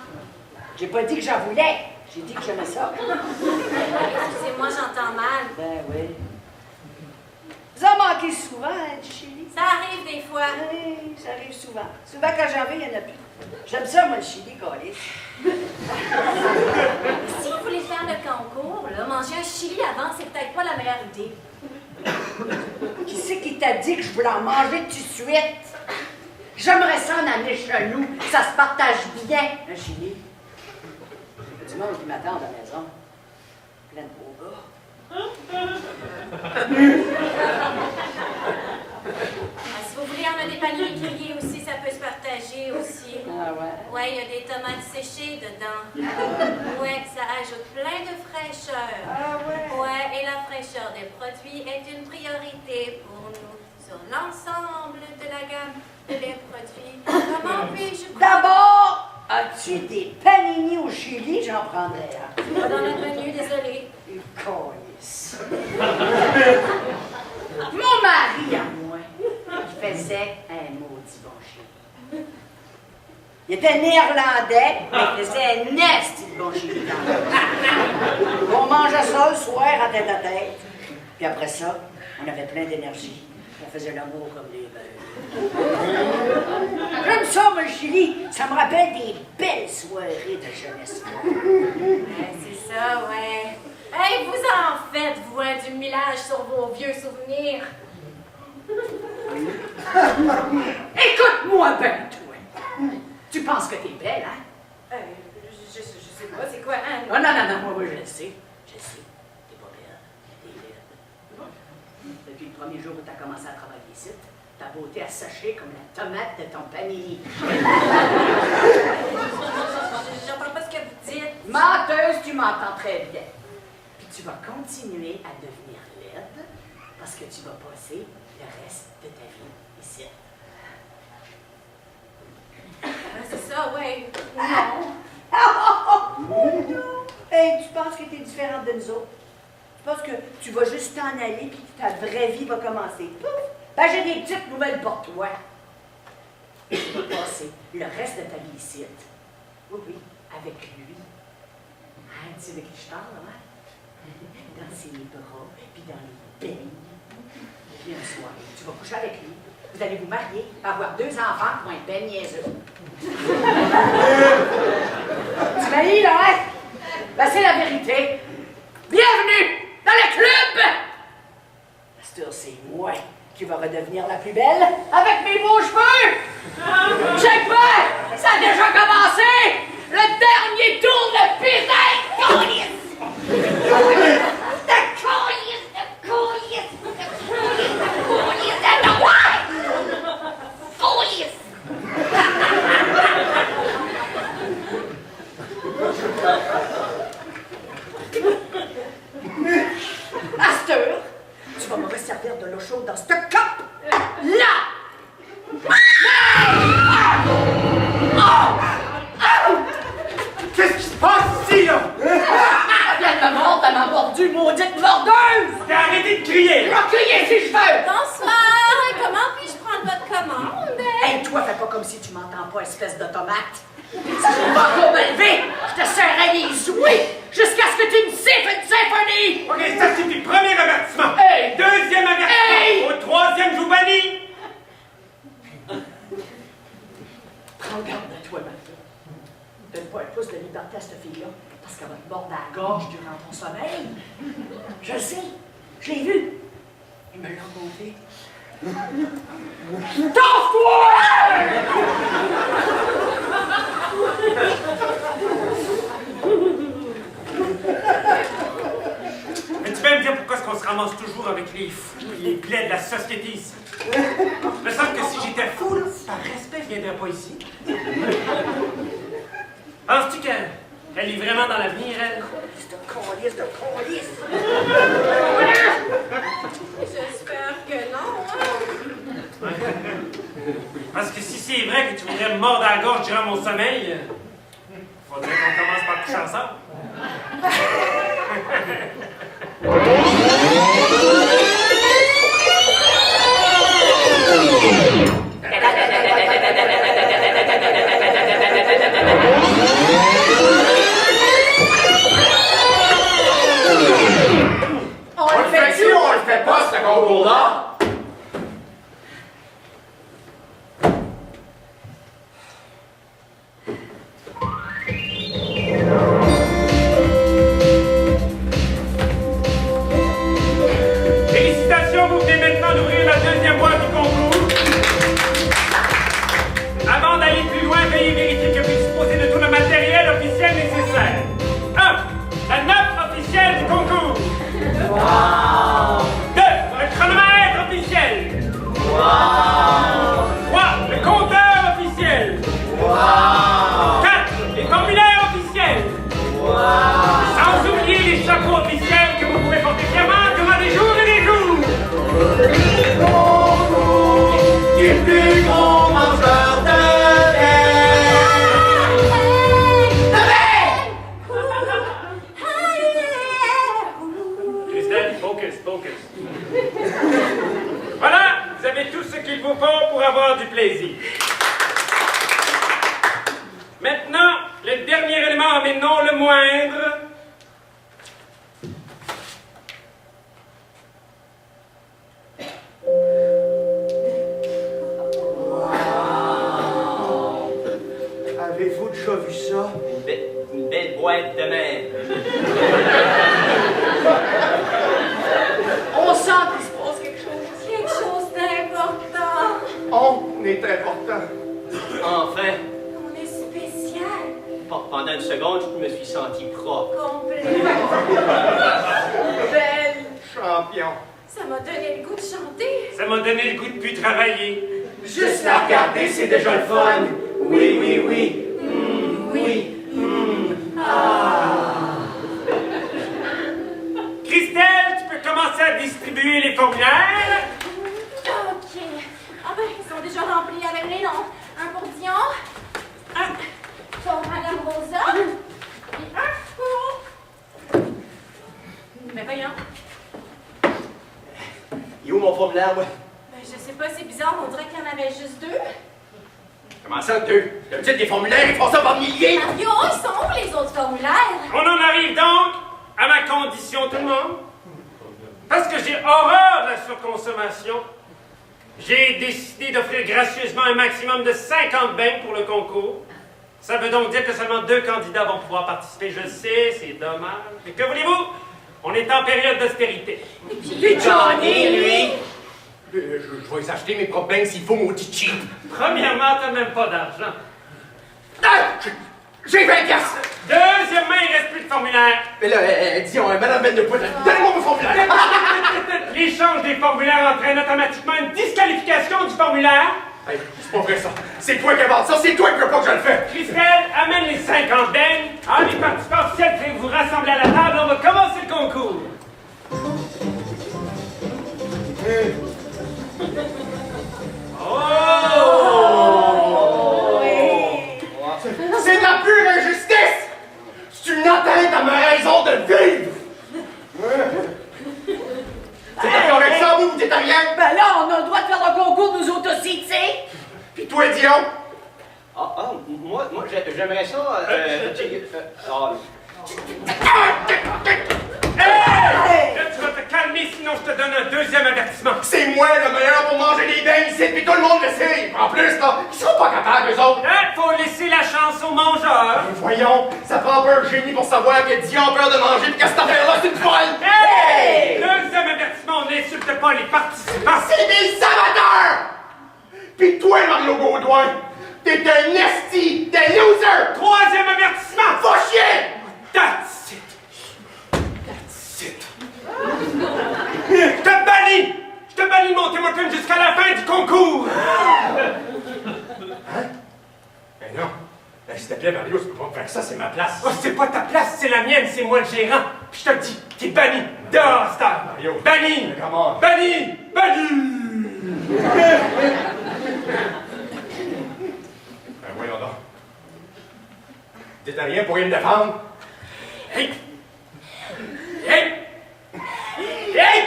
J'ai pas dit que j'en voulais. J'ai dit que j'aimais ça. Excusez-moi, j'entends mal. Ben oui. Vous en manquez souvent, hein, du chili? Ça arrive des fois. Oui, ça arrive souvent. Souvent, quand j'en veux, il n'y en a plus. J'aime ça, moi, le chili, câlisse. Si vous voulez faire le concours, là, manger un chili avant, c'est peut-être pas la meilleure idée. Qui c'est qui t'a dit que je voulais en manger tout de suite? J'aimerais ça en amener chez nous. Ça se partage bien, un chili. Il y a du monde qui m'attend à la maison. Plein de beaux gars. Si vous voulez, on a des paniers grillés aussi, ça peut se partager aussi. Ah ouais? Ouais, il y a des tomates séchées dedans. Ouais, ça ajoute plein de fraîcheur. Ah ouais? Ouais, et la fraîcheur des produits est une priorité pour nous sur l'ensemble de la gamme de les produits. Comment puis-je... D'abord, as-tu des panini au chili? J'en prendrais un. Pas dans notre menu, désolé. Une câlisse. Mon mari, à moi, il faisait un maudit bon chili. Il était néerlandais, mais il faisait un nasty de bon chili. On mangeait ça le soir à tête à tête. Puis après ça, on avait plein d'énergie. On faisait l'amour comme des bœufs. J'aime ça, moi, le chili. Ça me rappelle des belles soirées de jeunesse. Ouais, c'est ça, ouais. Hey, vous en faites, vous, hein, du millage sur vos vieux souvenirs. Écoute-moi bien, toi. Tu penses que t'es belle, hein? Je sais pas, c'est quoi, hein? Non, non, non, non, moi, je le sais. Je le sais. T'es pas belle. T'es laide. Depuis le premier jour où t'as commencé à travailler ici, ta beauté a séché comme la tomate de ton panier. J'entends pas ce que vous dites. Menteuse, tu m'entends très bien. Puis tu vas continuer à devenir laide parce que tu vas passer le reste de ta vie ici. C'est ça, ouais. Non. Hey, tu penses que tu es différente de nous autres? Tu penses que tu vas juste t'en aller puis que ta vraie vie va commencer? Pouf! Ben, j'ai des petites nouvelles pour toi. Tu vas passer le reste de ta vie ici. Oui, oui, avec lui. Hein, tu sais de qui je parle, hein? Dans ses bras, puis dans les bains. Puis un soir, tu vas coucher avec lui. Vous allez vous marier, avoir 2 enfants qui vont être ben niaiseux. Tu m'as là, hein? Ben, c'est la vérité. Bienvenue dans le club! Pasteur, c'est moi qui va redevenir la plus belle avec mes beaux cheveux! Check bien! Ça a déjà commencé! Le dernier tour de pizza! Colis! De colis! De colis! De colis! De colis! De colis! Pasteur, tu vas me resservir de l'eau chaude dans ce cup! Là! Qu'est-ce qui se passe ici, là? Elle m'a mordu, maudite mordeuse! T'as arrêté de crier! Je vais crier si je veux! Bonsoir, comment puis-je prendre votre commande? Hey, toi, fais pas comme si tu m'entends pas, espèce d'automate! Si je vais encore me lever, je te serrerai les jouets jusqu'à ce que tu me siffles une symphonie! OK, ça c'était le premier avertissement. Hey! Deuxième avertissement. Hey! Au troisième, je vous bannis. Prends garde de toi, ma fille. Donne pas un pouce de liberté à cette fille-là, parce qu'elle va te mordre à la gorge durant ton sommeil. Je le sais, je l'ai vu. Ils me l'ont conté. Torse-toi! Mais tu vas me dire pourquoi est-ce qu'on se ramasse toujours avec les fous et les plaies de la société ici. Il me semble que si j'étais fou, là, par respect, je viendrais pas ici. Penses-tu qu'elle est vraiment dans l'avenir, elle? J'espère que non, hein? Parce que si c'est vrai que tu voudrais me mordre à la gorge durant mon sommeil, faudrait qu'on commence par coucher ensemble. On le fait-tu ou on le fait pas, ce concours-là? Félicitations, vous venez maintenant d'ouvrir la deuxième boîte du concours. Avant d'aller plus loin, veuillez vérifier que vous disposez de tout le matériel officiel nécessaire. 1. La note officielle du concours. 2. Le chronomètre officiel. 3. Le compteur officiel. 4. Les formulaires officiels. Sans oublier les chapeaux officiels que vous pouvez porter fièrement durant des jours et des jours. Du plus gros mangeur de Christelle, focus, focus. Voilà, vous avez tout ce qu'il vous faut pour avoir du plaisir. Maintenant, le dernier élément, mais non le moindre. Avez-vous déjà vu ça? Une belle boîte de même. On sent qu'il se passe quelque chose. Quelque chose d'important. On est important. Enfin, On est spécial. pendant une seconde, je me suis senti propre. Complet. Belle. Champion. Ça m'a donné le goût de chanter. Ça m'a donné le goût de plus travailler. Juste la regarder, c'est déjà le fun. Oui, oui, oui. Oui. Christelle, tu peux commencer à distribuer les formulaires. OK. Ah ben, ils sont déjà remplis avec les noms. Un pour Dion, un pour Madame Rosa, et un pour... Mais voyons. Il est où mon formulaire, moi? Ben, je sais pas, c'est bizarre, on dirait qu'il y en avait juste 2. Comment ça, 2? D'habitude, des formulaires, ils font ça par milliers. Mario, ils sont où les autres formulaires? On en arrive donc à ma condition, tout le monde. Parce que j'ai horreur de la surconsommation, j'ai décidé d'offrir gracieusement un maximum de 50 bains pour le concours. Ça veut donc dire que seulement 2 candidats vont pouvoir participer. Je sais, c'est dommage. Mais que voulez-vous? On est en période d'austérité. Puis Johnny, lui. Je vais les acheter mes propres bains s'il faut, maudit cheap. Premièrement, t'as même pas d'argent. Ah! J'ai 20 piastres! Deuxièmement, il reste plus de formulaires. Mais là, disons, madame Ben de Poudre, donnez-moi mon formulaire! L'échange des formulaires entraîne automatiquement une disqualification du formulaire. Hey, c'est pas vrai ça. C'est toi qui invente ça, c'est toi qui veux pas que je le fais. Christelle, amène les 50 beignes. Ah, les participants officiels, vous vous rassembler à la table, on va commencer le concours. C'est de la pure injustice! C'est une atteinte à ma raison de vivre! C'est d'accord avec ça, vous dites rien? Ben là, on a le droit de faire le concours, nous autres aussi, tu sais. Puis toi, Dion? Moi, j'aimerais ça. Hey! Là, tu vas te calmer, sinon je te donne un deuxième avertissement. C'est moi le meilleur pour manger des beignes ici, puis tout le monde le sait! En plus, là, ils seront pas capables, eux autres! Faut laisser la chance aux mangeurs. Voyons, ça prend pas un génie pour savoir que Dion a peur de manger, puis que cette affaire-là, c'est une folle! Hey! Deuxième avertissement, on n'insulte pas les participants. C'est des amateurs! Pis toi, Mario Gaudouin, t'es un esti de loser! Troisième avertissement. Va chier! That's it. That's it. concours! Hein? Ben non. Ben, s'il te plaît, Mario, tu peux pas me faire ça, c'est ma place. Oh, c'est pas ta place, c'est la mienne, c'est moi le gérant. Puis je te le dis, t'es banni. Dehors, Star. Mario. Banni! Comment? Banni! Banni! Ben voyons donc. Dites rien pour rien me défendre. Hey! Hey! Hey!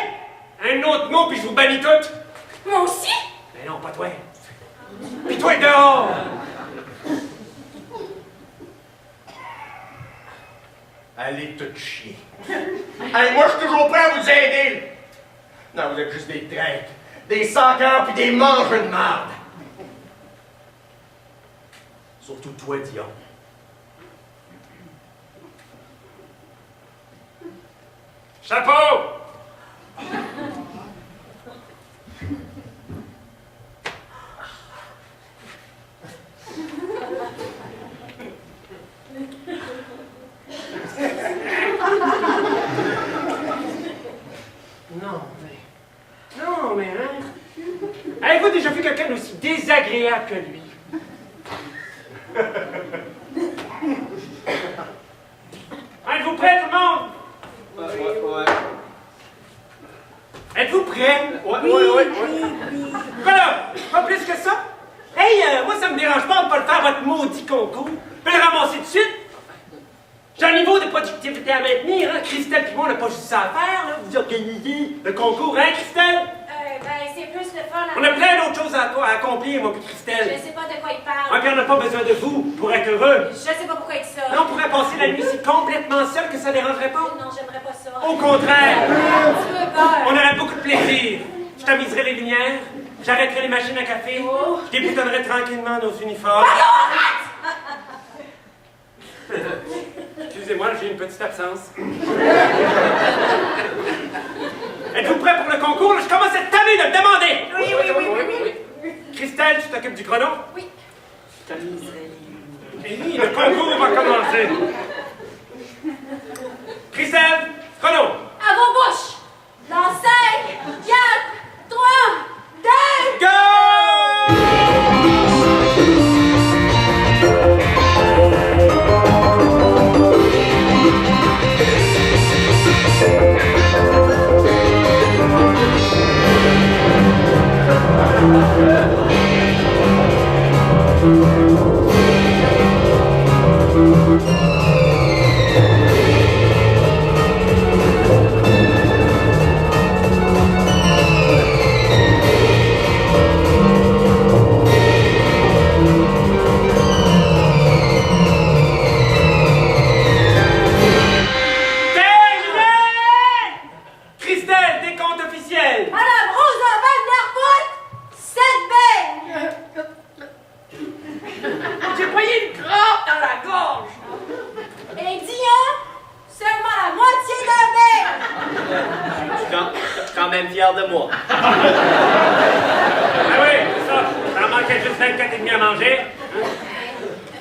Un autre mot, puis je vous bannis toutes. Moi aussi? Mais non, pas toi. Puis toi, dehors! Allez tout chier. Allez, moi, je suis toujours prêt à vous aider. Non, vous êtes juste des traîtres, des sans-cœurs puis des mangeurs de marde. Surtout toi, Dion. Chapeau! Non, mais hein? Avez-vous déjà vu quelqu'un d'aussi désagréable que lui? Êtes-vous prêts, tout le monde? Ouais. Êtes-vous prêts? Ouais. Voilà, pas plus que ça? Hey, moi, ça me dérange pas de pas le faire votre maudit concours. Je vais le ramasser tout de suite. J'ai un niveau de productivité à maintenir, hein? Christelle et moi, on n'a pas juste ça à faire, là. Vous organisez le concours, hein, Christelle? Ben, c'est plus le fun. On a plein d'autres choses à accomplir, moi, puis Je Christelle. sais pas de quoi il Ouais, parle. puis on n'a pas besoin de vous pour être heureux. Je sais pas pourquoi il dit ça. Non, on pourrait passer la nuit ici complètement seul, que ça dérangerait pas. Non, j'aimerais pas ça. Au contraire, Un petit peu peur. on aurait beaucoup de plaisir. Je tamiserais les lumières, j'arrêterais les machines à café, je déboutonnerais tranquillement nos uniformes. Excusez-moi, j'ai une petite absence. Êtes-vous prêts pour le concours? Là, je commence à être tanné de le demander. Oui. Christelle, tu t'occupes du chrono? Oui. Et oui, le concours va commencer. Christelle, chrono. À vos bouches. Dans 5, 4, 3, 2... Go! fier de moi. Ah oui, c'est ça. Ça en manquait juste 24 et demi à manger.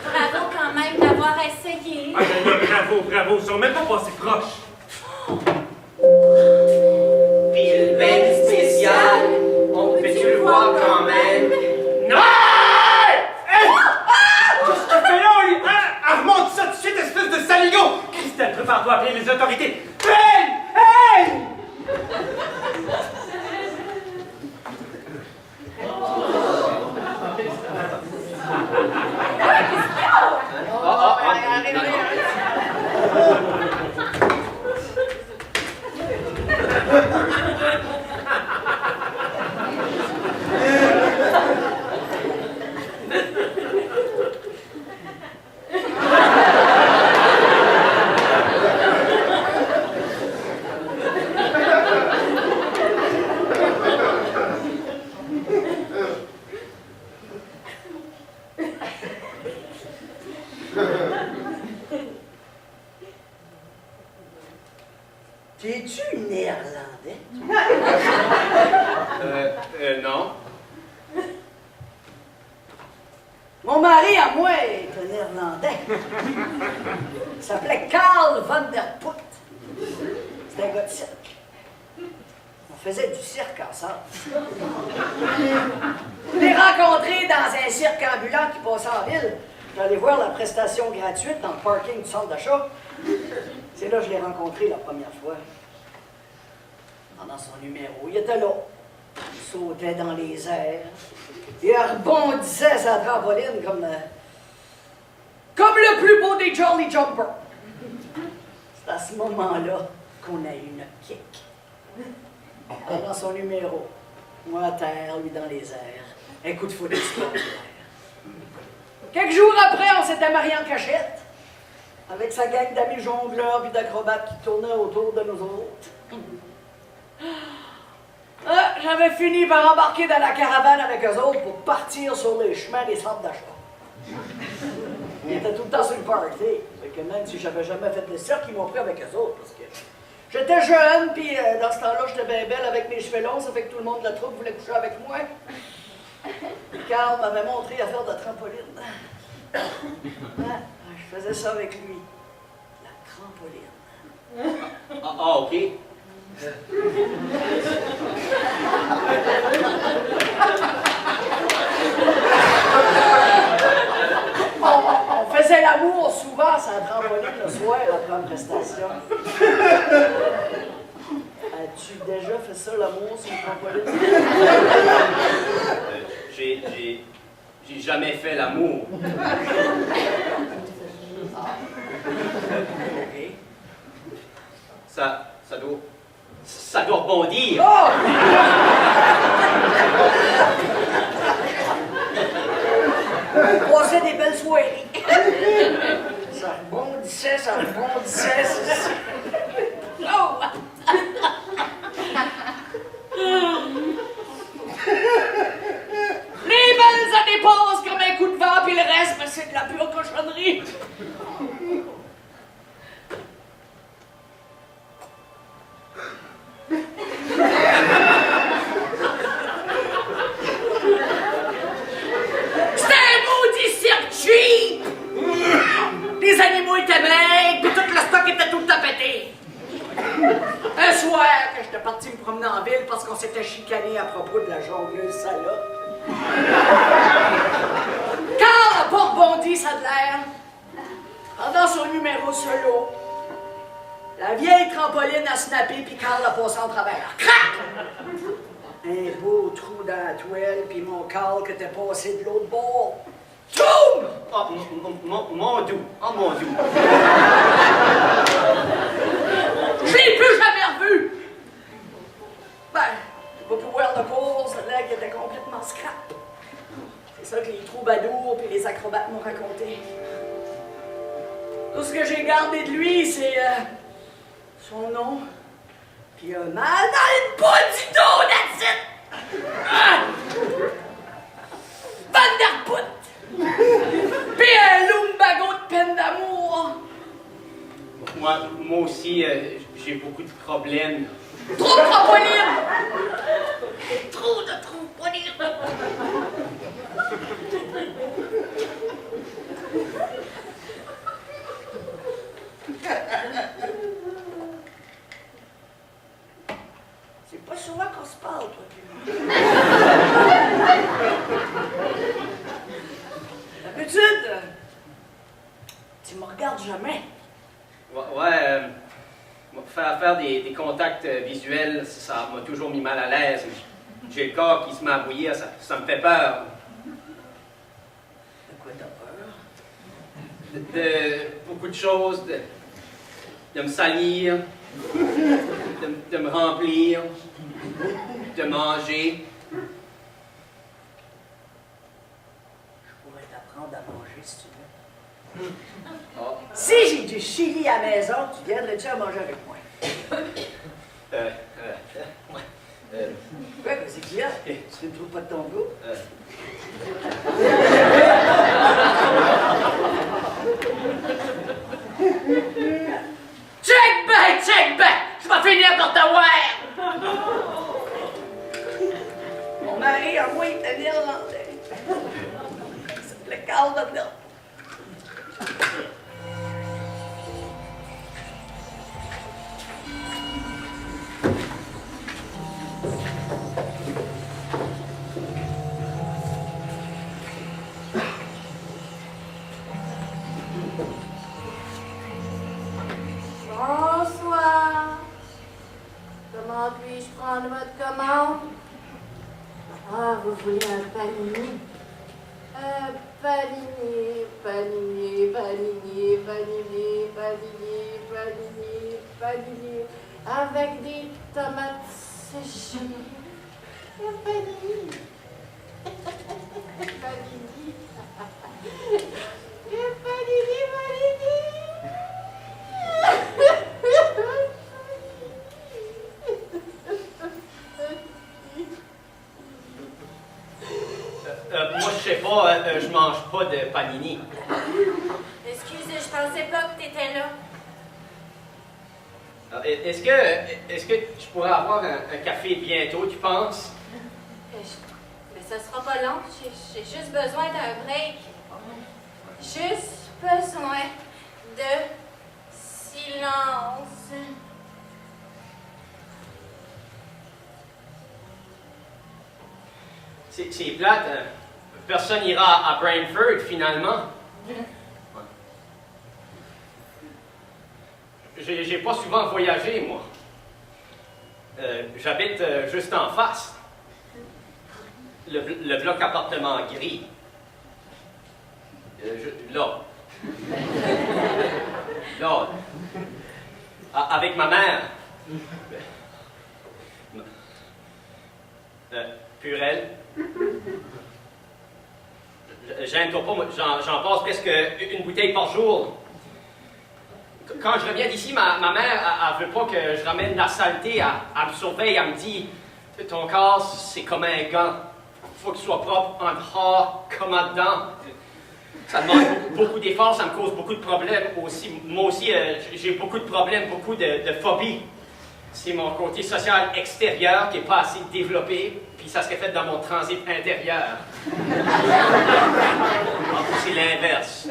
Bravo quand même d'avoir essayé. Ah, bravo. Ils sont même pas passés proches. Puis ben spécial, on peut-tu le voir quand même? Non! Hey! Qu'est-ce que tu fais là? Ah, remonte ça tout de suite, espèce de saligo! Christelle, prépare-toi à appeler les autorités. Hey! Hey! T'es-tu néerlandais? Non. Mon mari à moi est un néerlandais. Il s'appelait Karl van der Put. C'est un gars de cirque. Il m'a faisait du cirque ensemble. Je l'ai rencontré dans un cirque ambulant qui passait en ville. J'allais voir la prestation gratuite dans le parking du centre d'achat. C'est là que je l'ai rencontré la première fois. Pendant son numéro, il était là. Il sautait dans les airs. Il rebondissait sa trampoline comme le plus beau des Jolly Jumpers. C'est à ce moment-là qu'on a eu une kick. Pendant son numéro, moi à terre, lui dans les airs. Un coup de foudre extraordinaire. Quelques jours après, on s'était mariés en cachette. Avec sa gang d'amis jongleurs et d'acrobates qui tournaient autour de nous autres. J'avais fini par embarquer dans la caravane avec eux autres pour partir sur les chemins des centres d'achat. Ils étaient tout le temps sur le party. Fait que même si j'avais jamais fait de cirque, ils m'ont pris avec eux autres. Parce que j'étais jeune, puis dans ce temps-là, j'étais bien belle avec mes cheveux longs. Ça fait que tout le monde de la troupe voulait coucher avec moi. Carl m'avait montré à faire de la trampoline. Je faisais ça avec lui. La trampoline. OK. On faisait l'amour souvent sur la trampoline le soir après une prestation. As-tu déjà fait ça, l'amour sur une trampoline? J'ai jamais fait l'amour. OK. Ça doit rebondir. Oh! On passait des belles soirées. Ça rebondissait, ça rebondissait. Oh! Les belles années passent comme un coup de vent, puis le reste, ben, c'est de la pure cochonnerie. C'était un maudit cirque cheap! Les animaux étaient maigres, puis tout le stock était tout tapété. Un soir, que j'étais parti me promener en ville parce qu'on s'était chicané à propos de la jongleuse salope. Carl n'a pas rebondi, ça de l'air. Pendant son numéro solo, la vieille trampoline a snappé puis Carl l'a passé en travers. Crac! Un beau trou dans la toile puis mon Carl qui était passé de l'autre bord. Toum! Oh, mon doux. Oh, mon doux. Je l'ai plus jamais revu! Ben, pas pouvoir de course, ça a l'air qu'il était complètement scrap. C'est ça que les troubadours et les acrobates m'ont raconté. Tout ce que j'ai gardé de lui, c'est son nom, puis un mal dans le bas du dos, that's it! Vanderput! Puis un lumbago de peine d'amour! Moi aussi, j'ai beaucoup de problèmes. Trop de trampoline! Trop de trampoline! C'est pas souvent qu'on se parle, toi, puis moi. D'habitude, tu me regardes jamais. Faire des contacts visuels, ça m'a toujours mis mal à l'aise. J'ai le corps qui se met à bouillir, ça me fait peur. De quoi t'as peur? De beaucoup de choses, de me salir, de me remplir, de manger. Je pourrais t'apprendre à manger si tu veux. Oh. Si j'ai du chili à la maison, tu viendrais-tu à manger avec moi? Ouais, qu'est-ce qu'il y a? Tu ne trouves pas de ton goût? Check back! Je vais finir par t'avoir! Mon mari, à moi, il était néerlandais. Il s'appelait Carl de Nord. Comment puis-je prendre votre commande? Ah, vous voulez un panini? Un panini, panini, panini, panini, panini, panini, panini, avec des tomates séchées. Un panini. Panini. Un panini, panini. Moi, je sais pas, je mange pas de panini. Excusez, je pensais pas que t'étais là. Est-ce que je pourrais avoir un café bientôt, tu penses? Mais ça sera pas long. J'ai juste besoin d'un break. Juste besoin de silence. C'est plate. Personne n'ira à Brantford, finalement. J'ai pas souvent voyagé, moi. J'habite juste en face. Le bloc appartement gris. Là. Là. Avec ma mère. Purelle. J'aime-toi pas, moi, j'en passe presque une bouteille par jour. Quand je reviens d'ici, ma mère, elle veut pas que je ramène de la saleté. Elle me surveille, elle me dit, ton corps, c'est comme un gant. Faut que tu sois propre en dehors comme en dedans. Ça demande beaucoup d'efforts, ça me cause beaucoup de problèmes aussi. Moi aussi, j'ai beaucoup de problèmes, beaucoup de phobies. C'est mon côté social extérieur qui n'est pas assez développé, puis ça serait fait dans mon transit intérieur. C'est l'inverse.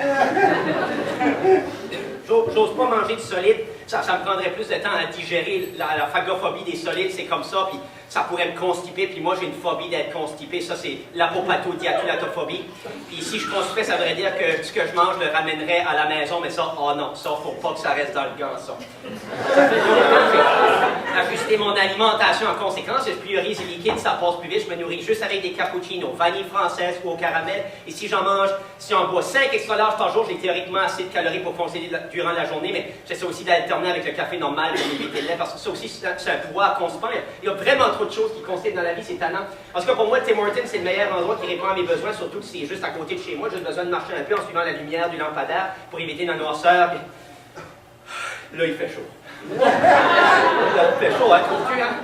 J'ose pas manger de solide, ça me prendrait plus de temps à digérer. La phagophobie des solides, c'est comme ça, puis ça pourrait me constiper, puis moi j'ai une phobie d'être constipé, ça c'est l'apopatodiatulatophobie. Puis si je constipais, ça voudrait dire que ce que je mange le ramènerait à la maison, mais ça, oh non, ça faut pas que ça reste dans le gant, ça. Ajuster mon alimentation en conséquence, je priorise les liquides, ça passe plus vite, je me nourris juste avec des cappuccinos, vanille française ou au caramel, et si j'en bois 5 extra larges par jour, j'ai théoriquement assez de calories pour fonctionner durant la journée, mais j'essaie aussi d'alterner avec le café normal pour éviter le lait, parce que ça aussi, c'est un pouvoir constipant. Il y a vraiment trop de choses qui constituent dans la vie, c'est tannant. Parce que pour moi, Tim Hortons, c'est le meilleur endroit qui répond à mes besoins, surtout si c'est juste à côté de chez moi. J'ai besoin de marcher un peu en suivant la lumière du lampadaire pour éviter la noirceur. Puis... Là, il fait chaud. Là, il fait chaud, hein, trouves-tu, hein?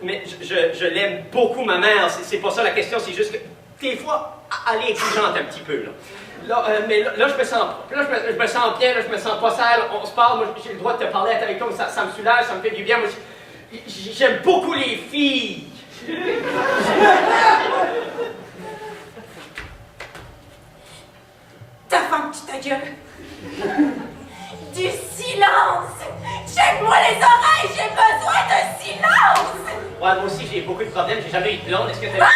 Mais je l'aime beaucoup, ma mère. C'est pas ça la question, c'est juste que des fois, elle est exigeante un petit peu, là. Mais là, je me sens bien, là, je me sens pas sale, on se parle, moi, j'ai le droit de te parler avec toi, ça me soulage, ça me fait du bien. Moi, j'aime beaucoup les filles. Ta femme, tu ta gueule. Du silence. Check-moi les oreilles, j'ai besoin de silence. Ouais, moi aussi, j'ai beaucoup de problèmes, j'ai jamais eu de blonde, est-ce que t'as...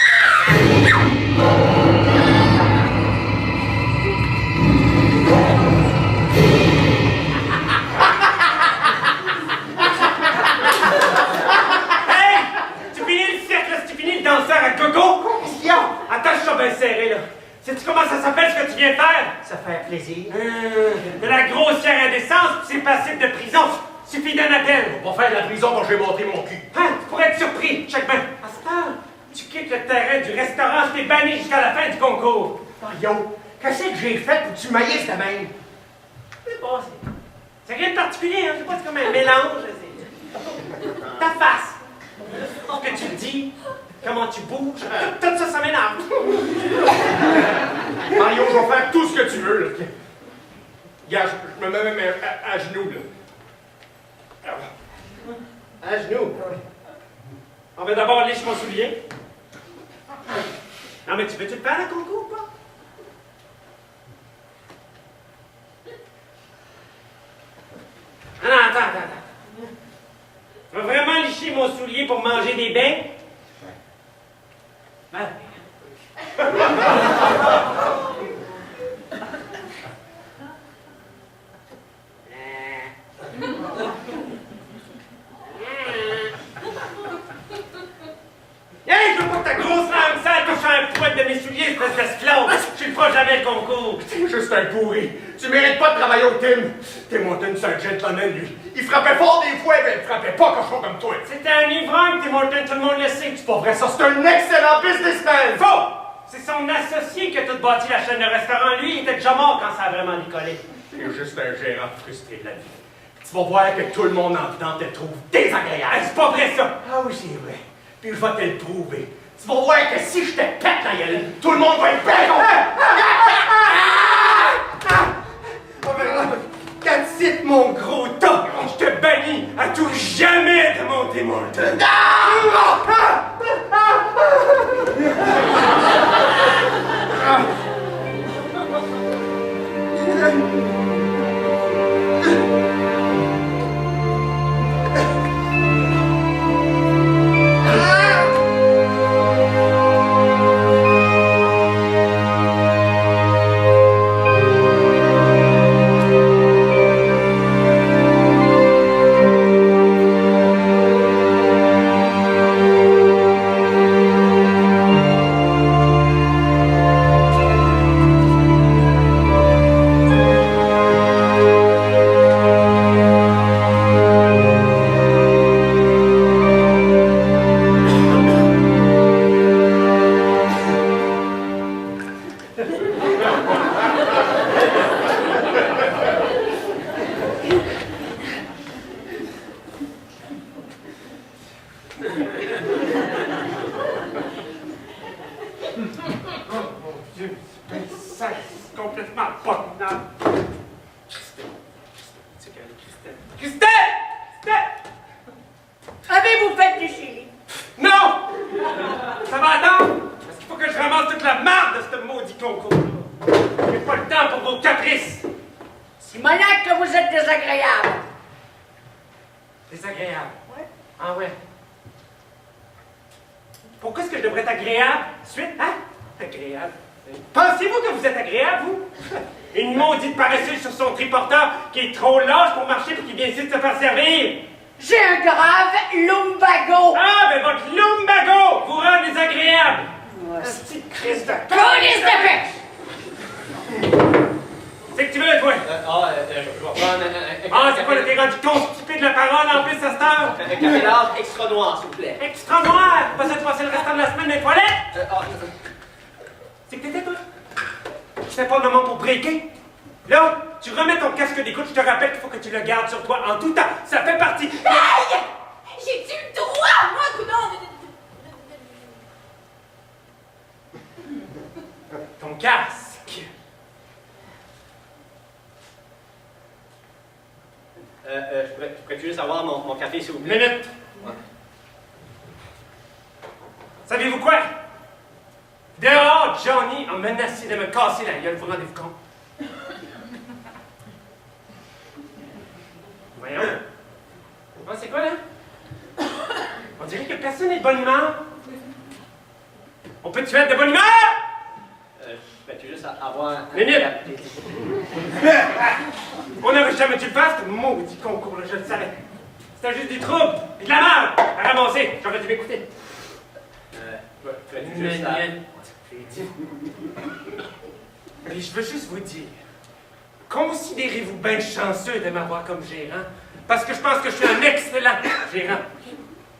Attache ça bien serré, là. Sais-tu comment ça s'appelle ce que tu viens de faire? Ça fait plaisir. De la grossière indécence, puis c'est passible de prison. Suffit d'un appel. On va faire de la prison quand je vais montrer mon cul. Hein? Tu pourrais être surpris. Check bien. À cette heure, tu quittes le terrain du restaurant, tu t'es banni jusqu'à la fin du concours. Mario, qu'est-ce que j'ai fait pour que tu maillisses ta main? C'est pas, c'est rien de particulier, hein? C'est pas, c'est comme un mélange. Ta face. Ce que tu dis, comment tu bouges, tout ça, ça m'énerve. Mario, je vais faire tout ce que tu veux, là. Regarde, je me mets même à genoux, là. À genoux. On va d'abord liche mon soulier. Non, mais tu veux-tu le faire, le concours, ou pas? Non, attends. Tu vas vraiment licher mon soulier pour manger des bains? Ben. feras jamais le concours. T'es juste un pourri. Tu mérites pas de travailler au Tim. Tim Horton, c'est un gentleman, lui. Il frappait fort des fois, mais il frappait pas cochon comme toi. C'était un ivrogne, Tim Horton, tout le monde le sait. C'est pas vrai, ça, c'est un excellent businessman. Faux! C'est son associé qui a tout bâti la chaîne de restaurants. Lui, il était déjà mort quand ça a vraiment décollé. T'es juste un gérant frustré de la vie. Tu vas voir que tout le monde en dedans te trouve désagréable. Ah, c'est pas vrai, ça! Ah oui, c'est vrai. Puis je vais te le prouver. Tu vas voir que si je te pète la gueule, tout le monde va être bien content. That's it, mon gros tas! Je te bannis à tout jamais de mon Tim Horton! Avez-vous fait du chili? Non! Ça va attendre? Parce qu'il faut que je ramasse toute la marde de ce maudit concours. J'ai pas le temps pour vos caprices. Simonac, que vous êtes désagréable. Désagréable. Ouais. Ah ouais. Pourquoi est-ce que je devrais être agréable? Suite, hein? Agréable. Pensez-vous que vous êtes agréable, vous? Une maudite paresseuse sur son triporteur qui est trop lâche pour marcher et qui vient ici de se faire servir. J'ai un grave lumbago. Ah, ben votre lumbago vous rend désagréable. Un petit Christ de... Police de pêche! C'est que tu veux, toi? Je vais prendre un Ah, c'est quoi, là, t'es rendu constipé de la parole en plus à cette heure? un café d'âge extra noir, s'il vous plaît. Extra noir! Pas ça de passer le restant de la semaine dans les toilettes? C'est que t'étais, toi? Tu fais pas le moment pour breaker? Là, tu remets ton casque d'écoute, je te rappelle qu'il faut que tu le gardes sur toi en tout temps. Ça fait partie... Hey! J'ai-tu le droit, moi, coudonc, Ton casque. Pourrais-tu juste avoir mon café, s'il vous plaît? Minute. Ouais. Savez-vous quoi? Dehors, Johnny a menacé de me casser la gueule, vous vous rendez-vous compte? Voyons. Ah, c'est quoi, là? On dirait que personne n'est de bonne humeur. On peut-tu être de bonne humeur? Pourrais-tu juste avoir... Minute! On n'aurait jamais dû le faire, ce maudit concours-là, je le savais. C'était juste du trouble et de la merde à ramasser. J'aurais dû m'écouter. Pourrais-tu juste... Mais je veux juste vous dire, considérez-vous bien chanceux de m'avoir comme gérant, parce que je pense que je suis un excellent gérant.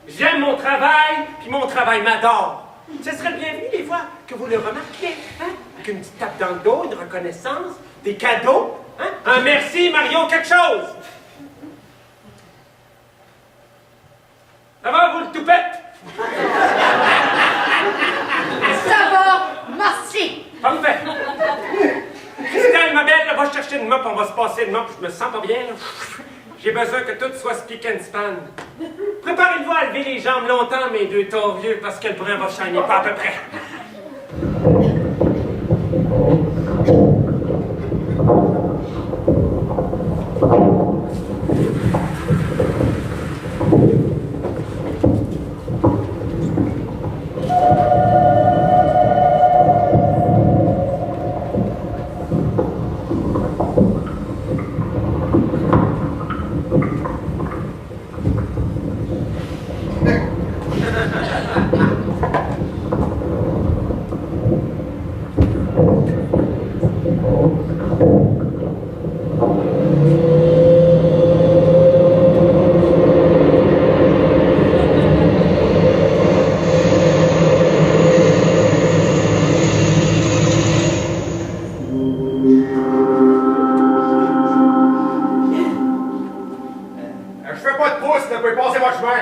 J'aime mon travail, puis mon travail m'adore. Ce serait le bienvenu des fois que vous le remarquiez, hein? Avec une petite tape dans le dos, une reconnaissance, des cadeaux, hein? Un merci, Marion, quelque chose. Ça va, vous le toupette? Ça va, merci. Parfait. Christelle, ma belle, là, va chercher une mop, on va se passer une mop, je me sens pas bien. Là. J'ai besoin que tout soit spick and span. Préparez-vous à lever les jambes longtemps, mes deux taux vieux, parce que le brun va shiner pas à peu près. pas de pouce, vous pouvez passer votre chemin.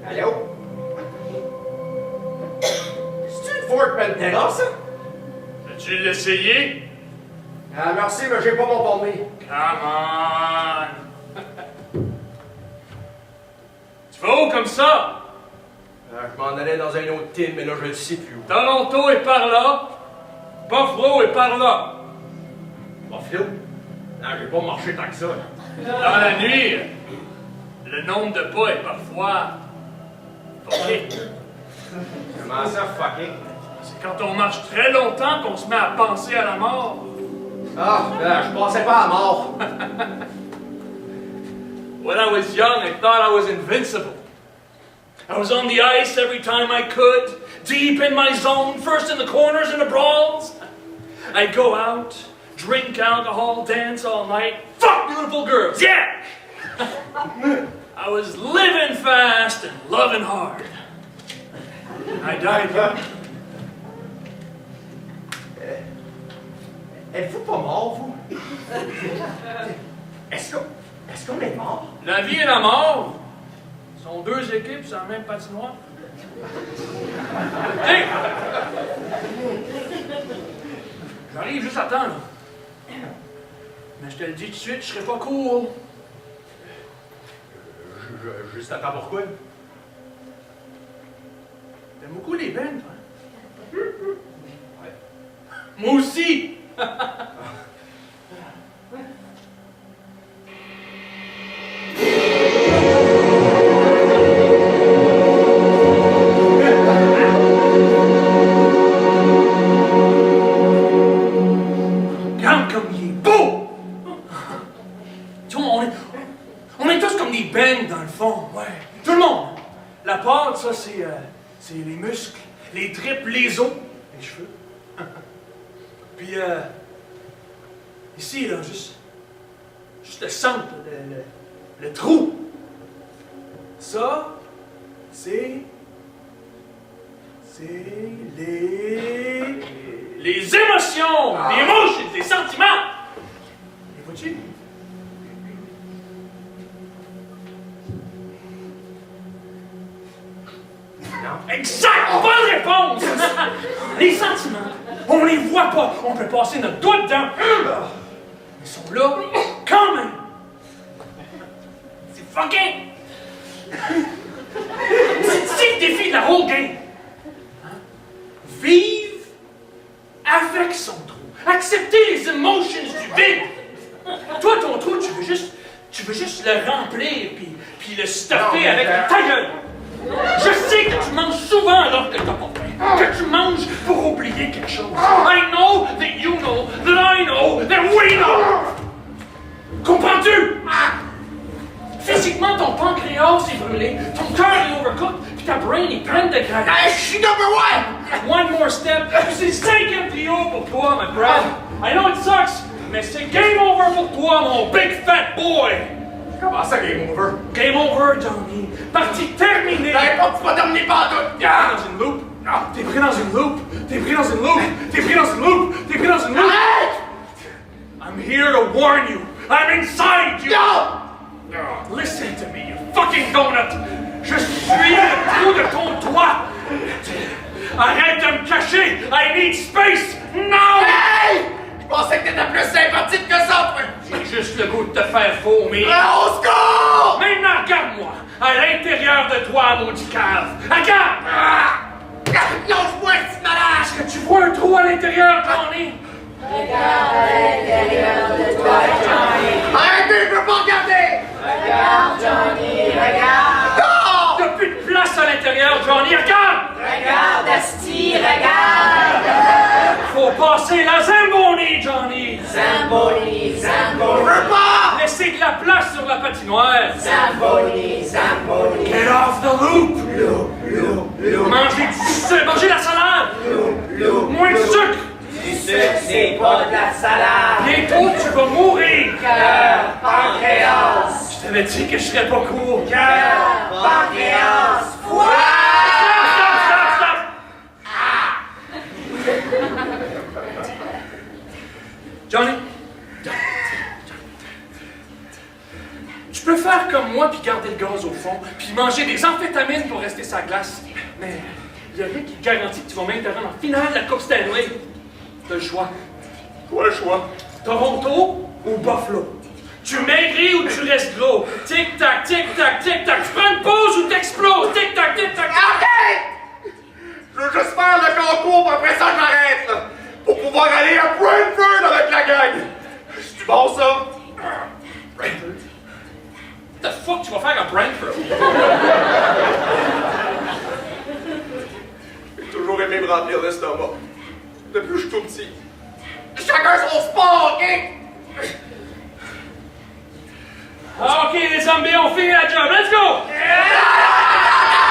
Allô? C'est-tu une Ford Pantera, ça? As-tu l'essayé? Ah, merci, mais j'ai pas mon permis. Come on! Tu vas où comme ça? Je m'en allais dans un autre team, mais là, je le sais plus où. Toronto est par là. Buffalo est par là. Buffalo? Non, j'ai pas marché tant que ça. Dans la nuit, le nombre de pas est parfois fucké. Comment ça, fucké? C'est quand on marche très longtemps qu'on se met à penser à la mort. Ah, je pensais pas à mort. When I was young, I thought I was invincible. I was on the ice every time I could, deep in my zone, first in the corners and the brawls. I'd go out, drink alcohol, dance all night, fuck beautiful girls, yeah! I was living fast and loving hard. I died young. Êtes-vous pas mort, vous? Est-ce qu'on est mort? La vie et la mort sont deux équipes sur la même patinoire. Hey! J'arrive juste à temps, là. Mais je te le dis tout de suite, je serai pas cool. Juste à temps pourquoi? T'aimes beaucoup les bennes, toi? Ouais. Moi aussi! Regarde comme il est beau! Tu vois, on est tous comme des bennes dans le fond, ouais. Tout le monde! La pâte, ça, c'est les muscles, les tripes, les os, les cheveux. Puis, ici, là, juste le centre, le trou. Ça, c'est les émotions, les émotions, les sentiments. Les vois-tu? Non. Exact! Bonne réponse! Les sentiments, on les voit pas. On peut passer notre doigt dedans. Ils sont là, quand même. C'est fucking. C'est le défi de la whole game. Hein? Vivre avec son trou. Accepter les emotions du vide. Toi, ton trou, tu veux juste le remplir puis le stuffer avec ta gueule. Je sais que tu manges souvent alors que t'as pas faim. Que tu manges pour oublier quelque chose. I know that you know that I know that we know. Comprends-tu? Physiquement, ton pancréas est brûlé, ton cœur est overcooked, puis ta brain est pleine de graisse. Hey, je suis number one! One more step, c'est 5e PO pour toi, my friend. I know it sucks, mais c'est game over pour toi, mon big fat boy. Comment ça, game over? Game over, Johnny. Partie terminée. T'avais pas pas terminé pas tout! T'es pris dans une loupe. T'es pris dans une loupe. T'es pris dans une loupe. T'es pris dans une loupe. T'es pris dans une loupe. Arrête! I'm here to warn you. I'm inside you. Non! Listen to me, you fucking donut. Je suis le trou de ton doigt. Arrête de me cacher. I need space now. Hey! Je pensais que t'étais plus sympathique que ça, toi! J'ai juste le goût de te faire vomir. Au secours! Maintenant, regarde-moi. À l'intérieur de toi, maudit cave. Regarde. Lâche-moi, petit malade! Est-ce que tu vois un trou à l'intérieur, Johnny? Regarde à l'intérieur de toi, Johnny. Arrêtez, je peux pas regarder! Regarde, Johnny, regarde. Non! Y'a plus de place à l'intérieur, Johnny. Regarde. Regarde, Asti, regarde. Faut passer la Zamboni, Johnny. Zamboni, Je Zamboni. veux pas! Laissez de la place sur la patinoire. Zamboni, Zamboni. Get off the loop. Mangez du sucre. Mangez la salade. Moins de sucre. Du sucre, c'est pas de la salade. Bientôt, tu vas mourir. Cœur, pancréas. Je t'avais dit que je serais pas court. Cœur, pancréas. Foie. Stop. Johnny, tu peux faire comme moi puis garder le gaz au fond, puis manger des amphétamines pour rester sa glace. Mais il y a rien qui te garantit que tu vas même te rendre en finale de la Coupe Stanley. T'as le choix. Quoi le choix? Toronto ou Buffalo? Tu maigris ou tu restes gros? Tic-tac, tic-tac, tic-tac. Tu prends une pause ou t'exploses? Tic-tac, tic-tac. Arrête! Je veux juste faire le concours, puis après ça, j'arrête, là. Pour pouvoir aller à Brentford avec la gang. C'est bon, ça? Brentford? What the fuck tu vas faire à Brentford? J'ai toujours aimé me remplir l'estomac. Depuis que je suis tout petit. Chacun son sport, OK? OK, les zombies, on finit la job. Let's go!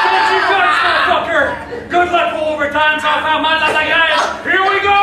Don't you guts, motherfucker! Good luck for overtime, ça va faire mal dans ta graisse. Here we go!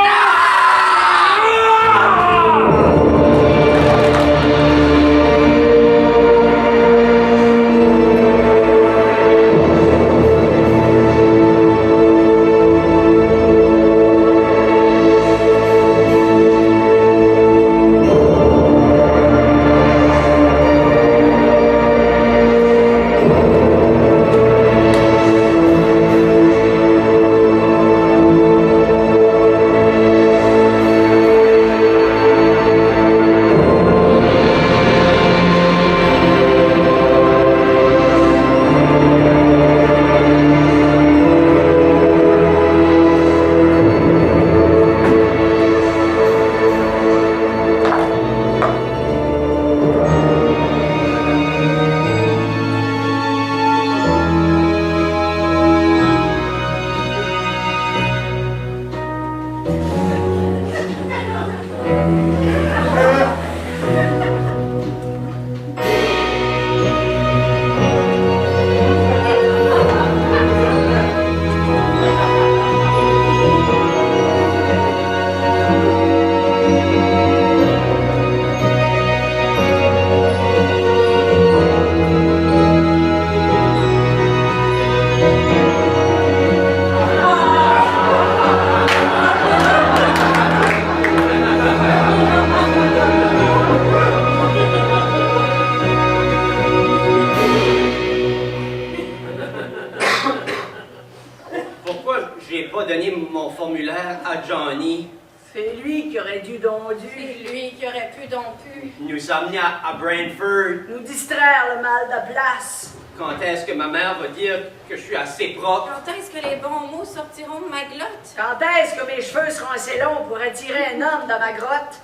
mon formulaire à Johnny. C'est lui qui aurait dû donc dû. C'est lui qui aurait pu donc pu. Nous amener à Brantford. Nous distraire le mal de place. Quand est-ce que ma mère va dire que je suis assez propre? Quand est-ce que les bons mots sortiront de ma glotte? Quand est-ce que mes cheveux seront assez longs pour attirer un homme dans ma grotte?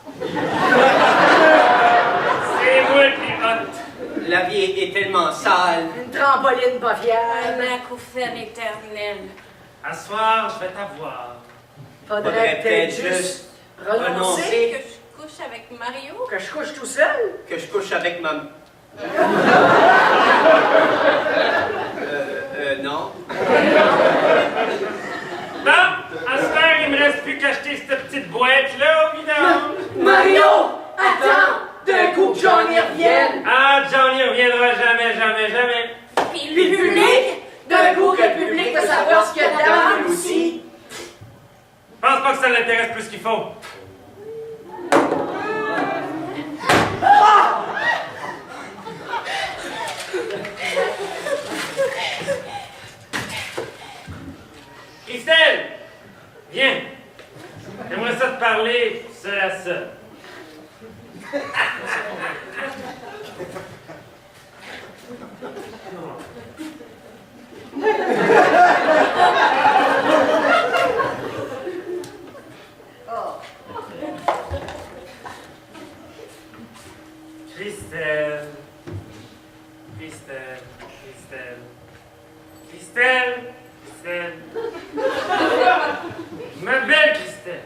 C'est moi le pilote. La vie est tellement sale. Une trampoline pas Un fiable. acouphène éternel. À soir, je vais t'avoir. Faudrait peut-être juste renoncer. renoncer. Que je couche avec Mario? Que je couche tout seul? Que je couche avec ma... non. Bon, à ce soir, il me reste plus qu'à acheter cette petite boîte-là au vidange. Mario! Attends! D'un coup que Johnny revienne! Ah, Johnny reviendra jamais, jamais, jamais. Puis Puis le public! D'un coup que le public veut savoir ce qu'il y a dedans lui aussi! Je pense pas que ça l'intéresse plus qu'il faut. Christelle! Viens! J'aimerais ça te parler seul à seul. Christelle, Christelle, Christelle, Christelle, Christelle. Ma belle Christelle.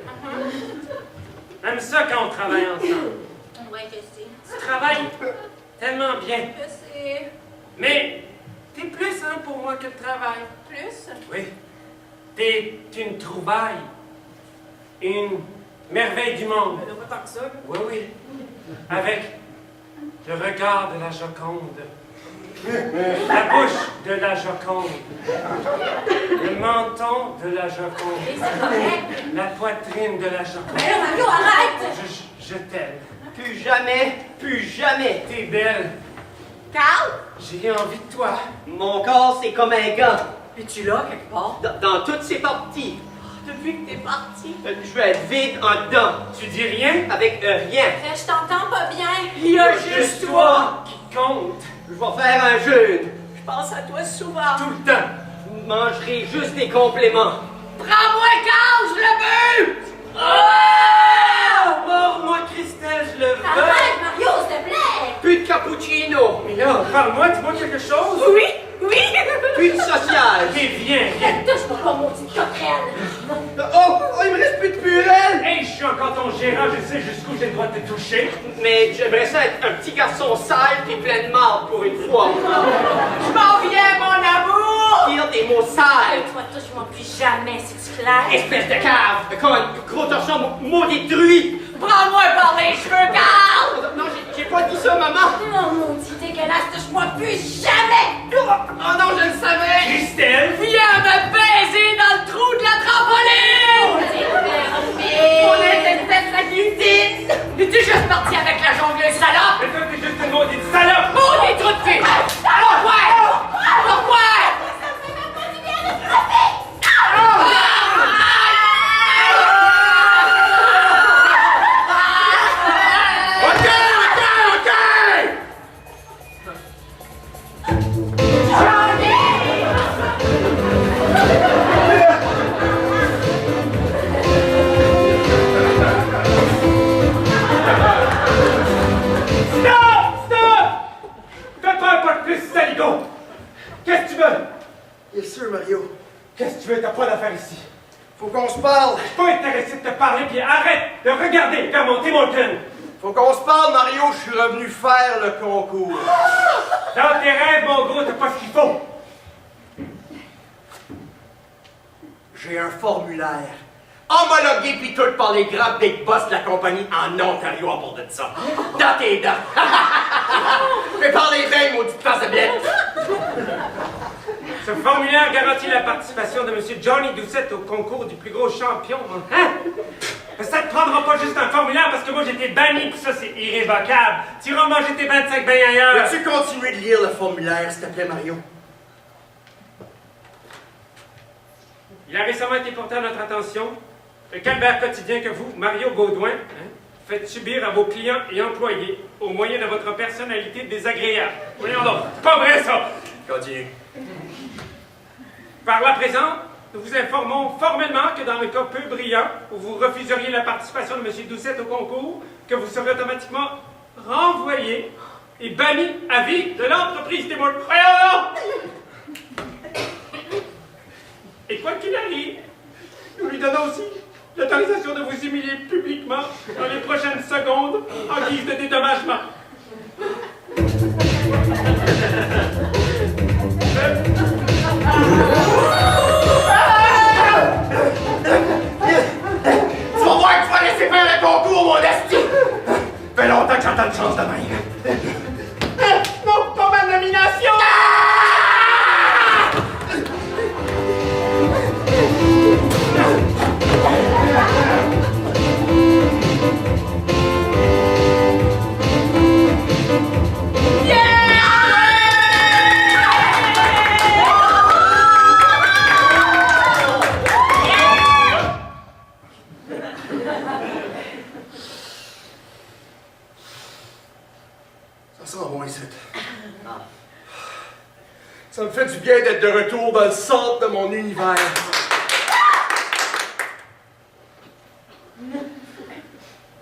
J'aime ça quand on travaille ensemble. Ouais, je sais. Tu travailles tellement bien. Je sais. Mais t'es plus pour moi que le travail. Plus? Oui. T'es une trouvaille. Une merveille du monde. Pas tant que ça. Oui, oui. Avec le regard de la Joconde. La bouche de la Joconde. Le menton de la Joconde. Et c'est correct. La poitrine de la Joconde. Mais là, Mario, arrête! Je t'aime. Plus jamais, plus jamais. T'es belle. Carl? J'ai envie de toi. Mon corps, c'est comme un gant. Es-tu là, quelque part? Dans toutes ses parties. Depuis que t'es parti. Je vais être vide en dedans. Tu dis rien? Avec rien. Je t'entends pas bien. Il y a juste toi. Qui compte. Je vais faire un jeûne. Je pense à toi souvent. Tout le temps. Je mangerai juste des compléments. Prends-moi, Carl, je le veux! Mors-moi, Christelle, je le veux. Arrête, Mario, s'il te plaît. Plus de cappuccino. Mais là, parle-moi, dis-moi quelque chose. Oui, oui! Plus de social. Ok, viens, viens. Touche-moi pas, mon petit coquerelle. Oh, il me reste plus de purée. Hey, je suis encore ton gérant, je sais jusqu'où j'ai le droit de te toucher. Mais j'aimerais ça être un petit garçon sale puis plein de marde pour une fois. Je m'en viens, mon amour! Dire des mots sales. Toi, touche-moi plus jamais, c'est clair. Espèce de cave. Comme un gros torchon maudit truie. Prends-moi par les cheveux, Carl! Non, j'ai pas dit ça, maman. Non, mon petit dégueulasse, touche-moi plus jamais. Oh non, je le savais. Christelle! Viens me baiser dans le trou de la trampoline! On est une tête de glutine! Es-tu juste parti avec la jongleuse salope? Mais toi, t'es juste une maudite salope! Maudit trou de cul! Pourquoi? Pourquoi? Qu'est-ce que tu veux? Bien sûr, Mario. Qu'est-ce que tu veux? T'as pas d'affaire ici. Faut qu'on se parle. Je suis pas intéressé de te parler, puis arrête de regarder vers mon Timothy. Faut qu'on se parle, Mario. Je suis revenu faire le concours. Dans tes rêves, mon gros, t'as pas ce qu'il faut. J'ai un formulaire. Homologué pis tout par les grands big boss de la compagnie en Ontario à bord de ça. Dans tes dents. Fais parler bien, maudite face de bête. Ce formulaire garantit la participation de M. Johnny Doucette au concours du plus gros champion. Hein? Ça te prendra pas juste un formulaire parce que moi j'étais banni, pis ça c'est irrévocable. Tu iras manger tes 25 bains ailleurs. Peux-tu continuer de lire le formulaire, s'il te plaît, Mario? Il a récemment été porté à notre attention le calvaire quotidien que vous, Mario Baudouin, faites subir à vos clients et employés au moyen de votre personnalité désagréable. Voyons donc, c'est pas vrai ça! Continue. Par la présente, nous vous informons formellement que dans le cas peu brillant où vous refuseriez la participation de M. Doucette au concours, que vous serez automatiquement renvoyé et banni à vie de l'entreprise des mots. Et quoi qu'il arrive, nous lui donnons aussi l'autorisation de vous humilier publiquement dans les prochaines secondes en guise de dédommagement. Tu vas voir que tu vas laisser faire le concours, mon esti! Fait longtemps que j'entends une chance de même. Non, pas ma nomination! Ça sent bon ici. Ça me fait du bien d'être de retour dans le centre de mon univers.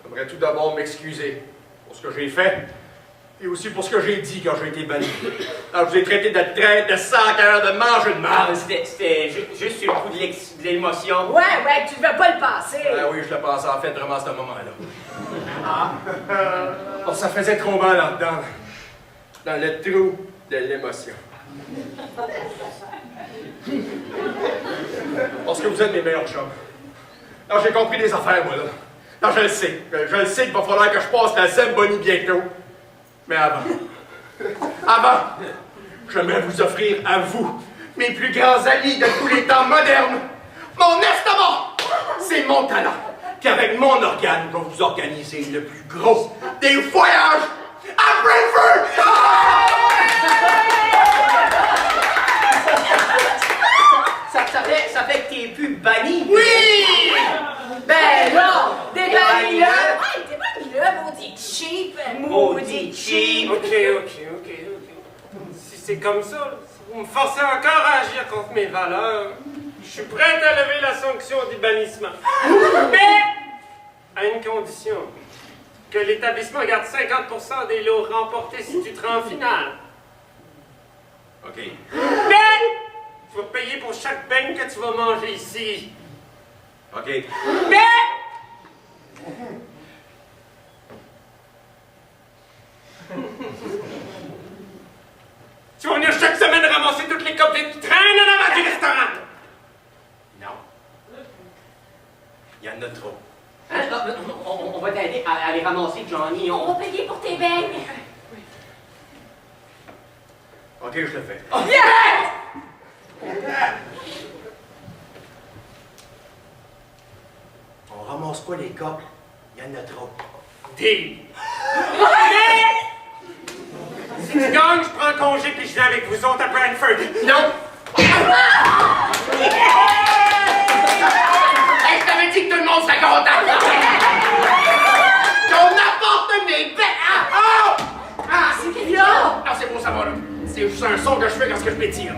J'aimerais tout d'abord m'excuser pour ce que j'ai fait et aussi pour ce que j'ai dit quand j'ai été banni. Alors, je vous ai traité de traître, de sans-cœur, de manger de mal. C'était juste sur le coup de l'émotion. Ouais, tu devais pas le passer. Ah oui, je le pensais en fait vraiment à ce moment-là. Oh, ça faisait trop mal en dedans. Dans le trou de l'émotion. Parce que vous êtes mes meilleurs chums. Alors, j'ai compris des affaires, moi, là. Non, je le sais. Je le sais qu'il va falloir que je passe la Zamboni bientôt. Mais avant, j'aimerais vous offrir à vous, mes plus grands amis de tous les temps modernes, mon estomac! C'est mon talent, qu'avec mon organe, je vais vous organiser le plus gros des voyages à Brentford! Ça fait que t'es plus banni. Oui! Ben non! Débannis-le! Ouais, t'es pas mis là, maudit cheap! Maudit cheap. Ok. Si c'est comme ça, si vous me forcez encore à agir contre mes valeurs, je suis prête à lever la sanction du bannissement. Mais à une condition. Que l'établissement garde 50% des lots remportés si tu te rends en finale. OK. Mais tu vas payer pour chaque beigne que tu vas manger ici. OK. Mais tu vas venir chaque semaine ramasser toutes les copes qui traînent en avant du restaurant. Non. Il y en a trop. Hein? On va t'aider à les ramasser, Johnny. On va payer pour tes beignes! OK, je le fais. On ramasse pas les copes. Il y en a trop. Deal. Mais si tu gagnes, je prends congé puis je viens avec vous autres à Brantford. Non! Hey, je t'avais dit que tout le monde serait content! Qu'on apporte mes bêtes! C'est qu'il y a? Ah, c'est beau, ça va, là. C'est juste un son que je fais quand je m'étire.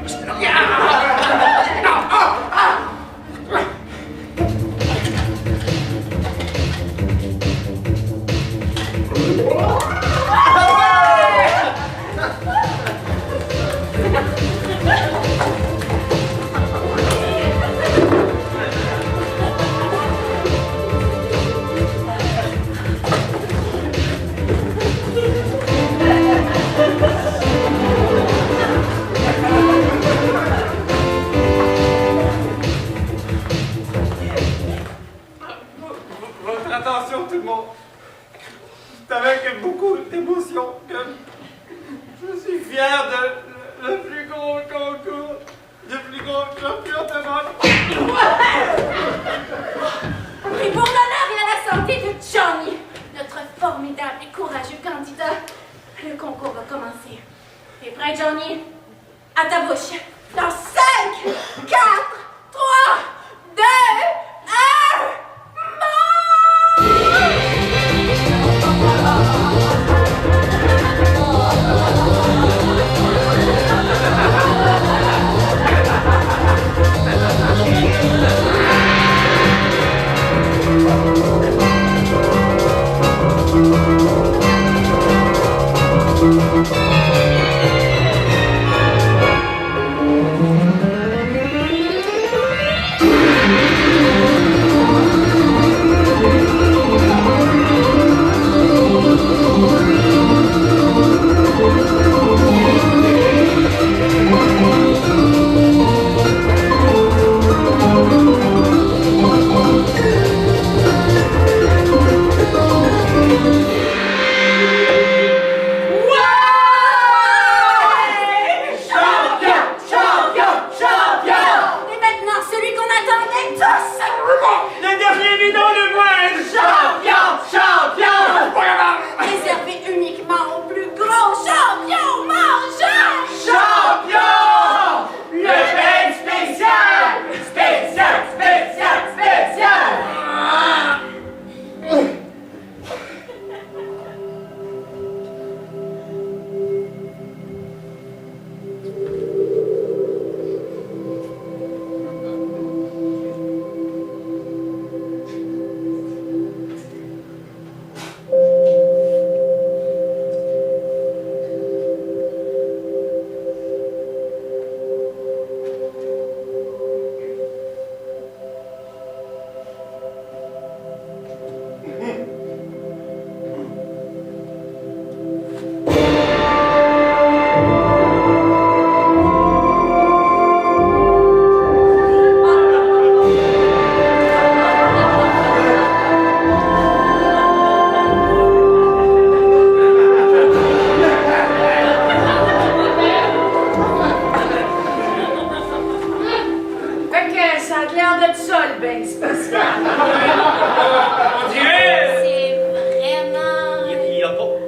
Votre attention, tout le monde. C'est avec beaucoup d'émotion que je suis fier de le plus gros concours, le plus gros champion de monde. Et pour l'honneur et à la santé de Johnny, notre formidable et courageux candidat, le concours va commencer. T'es prêt, Johnny? À ta bouche. Dans 5, 4, 3, 2, 1.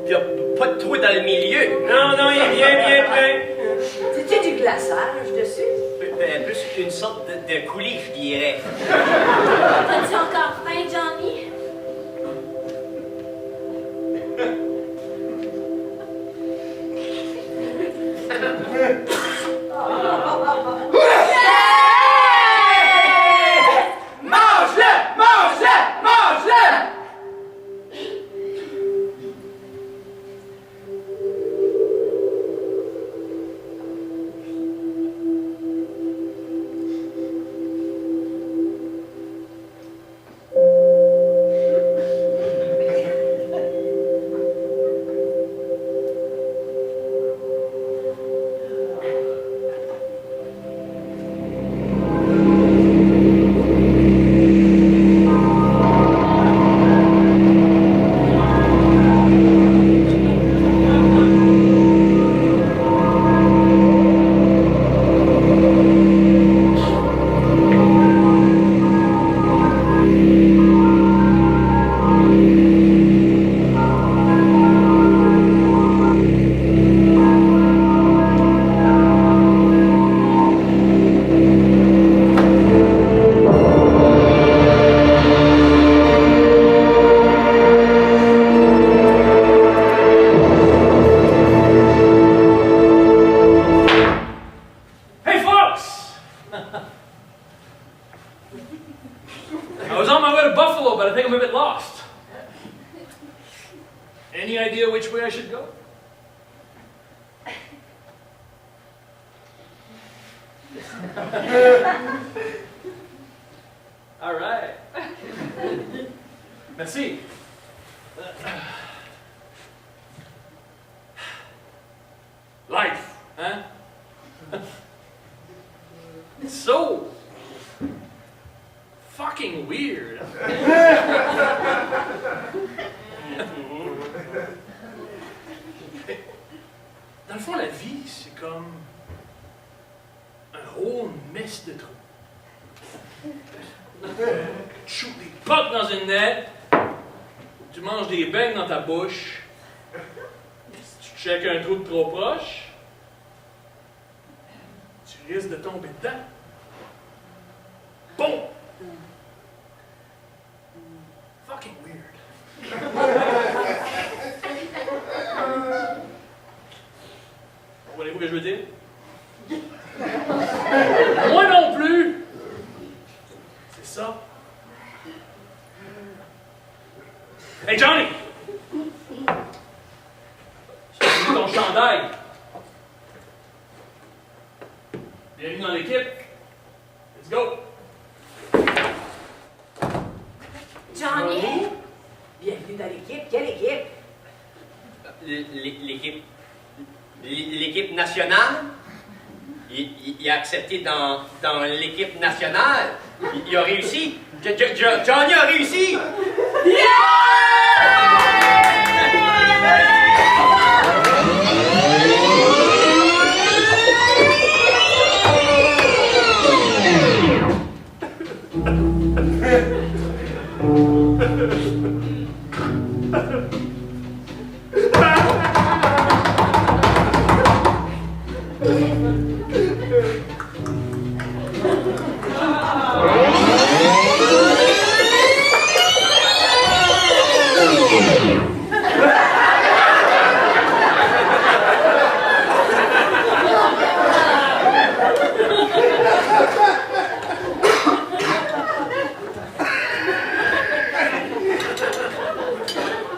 il y a pas de trou dans le milieu. Non, il est bien plein. C'est-tu du glaçage dessus? Plus une sorte de coulis, je dirais. T'as-tu encore faim, Johnny? Mange-le! Mange-le! Mange-le! I was on my way to Buffalo, but I think I'm a bit lost. Any idea which way I should go? All right. Merci. Life, huh? It's so fucking weird. Dans le fond, la vie, c'est comme un gros mess de trous. Tu shoots des potes dans une nette, tu manges des beignes dans ta bouche, si tu checkes un trou de trop proche, tu risques de tomber dedans. Boom! Fucking weird. Comprenez-vous ce que je veux dire? Moi non plus! C'est ça. Hey Johnny! J'ai vu ton chandail. Bienvenue dans l'équipe. Let's go! Johnny? Bienvenue dans l'équipe. Quelle équipe? L'équipe nationale? Il a accepté dans l'équipe nationale. Il a réussi. Johnny a réussi!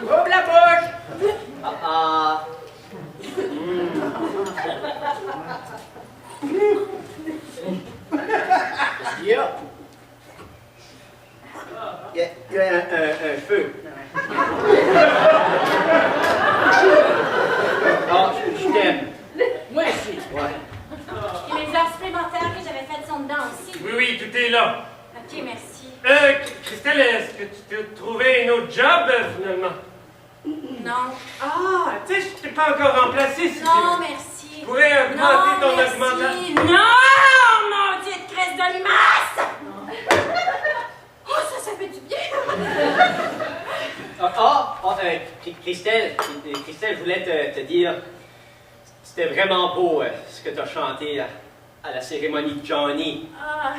Ouvre la bouche! Il y a un feu. Ah, je t'aime. Moi aussi. Ouais. Et les heures supplémentaires que j'avais faites sont dedans aussi. Oui, tout est là. Ok, merci. Christelle, est-ce que tu t'es trouvé un autre job, finalement? Non. Ah, tu sais, je t'ai pas encore remplacé. Si Non, merci. tu pourrais augmenter Non, ton merci. augmentation. Non, maudite crête de limace! Oh, ça fait du bien! Christelle, je voulais te dire, c'était vraiment beau ce que tu as chanté à la cérémonie de Johnny. Ah,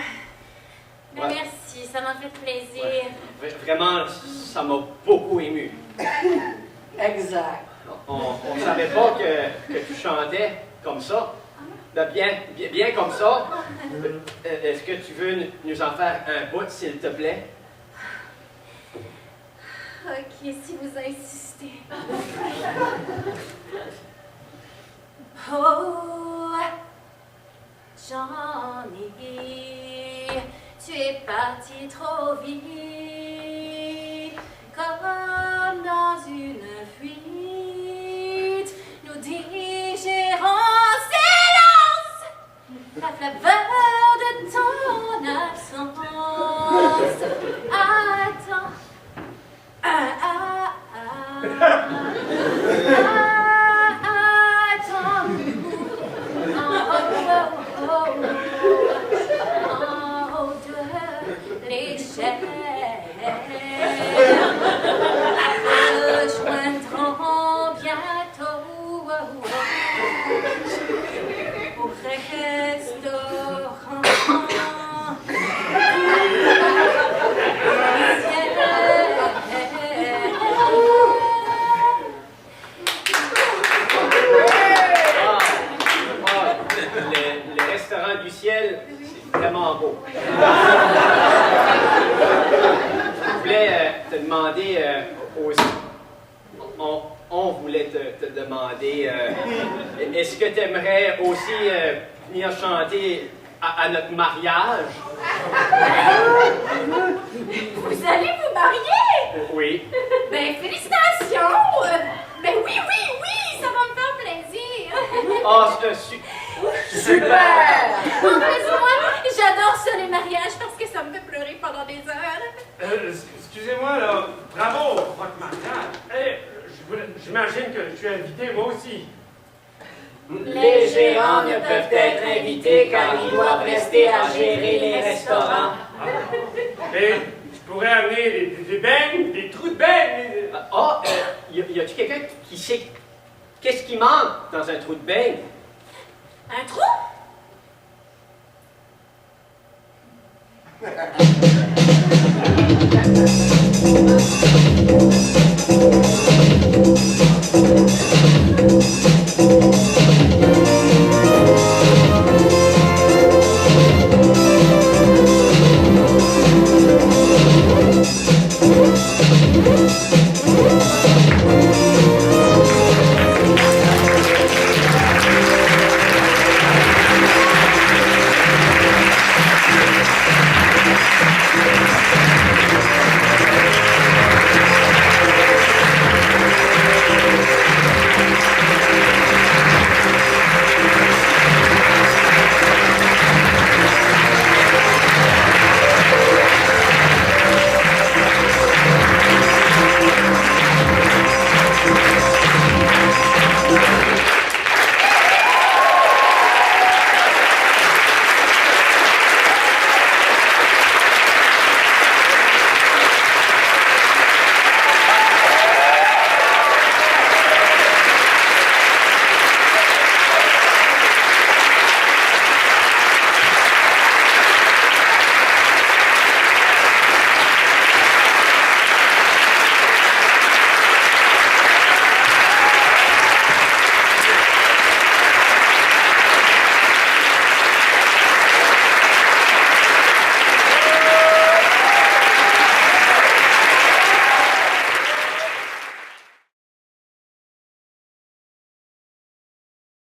mais Ouais. merci, ça m'a fait plaisir. Vraiment, ça m'a beaucoup ému. Exact. On ne savait pas que tu chantais comme ça. Bien comme ça. Est-ce que tu veux nous en faire un bout, s'il te plaît? Ok, si vous insistez. Oh, Johnny, tu es parti trop vite, comme dans une fuite. Nous digérons silence la faveur de ton absence. Attends. Rejoindront bientôt au restaurant. Le restaurant du ciel, c'est vraiment beau. Je voulais te demander aussi. On voulait te demander, est-ce que tu aimerais aussi venir chanter à notre mariage? Vous allez vous marier? Oui. Ben, félicitations! Ben oui, ça va me faire plaisir! Oh, super! En plus, moi, j'adore ça, les mariages, parce que ça me fait pleurer pendant des heures. Excusez-moi, là. Bravo, votre mariage. J'imagine que je suis invité, moi aussi. Les gérants ne peuvent être invités car ils doivent rester à gérer les restaurants. Et je pourrais amener des beignes, des trous de beignes. Y a-tu quelqu'un qui sait qu'est-ce qui manque dans un trou de beigne? Un trou?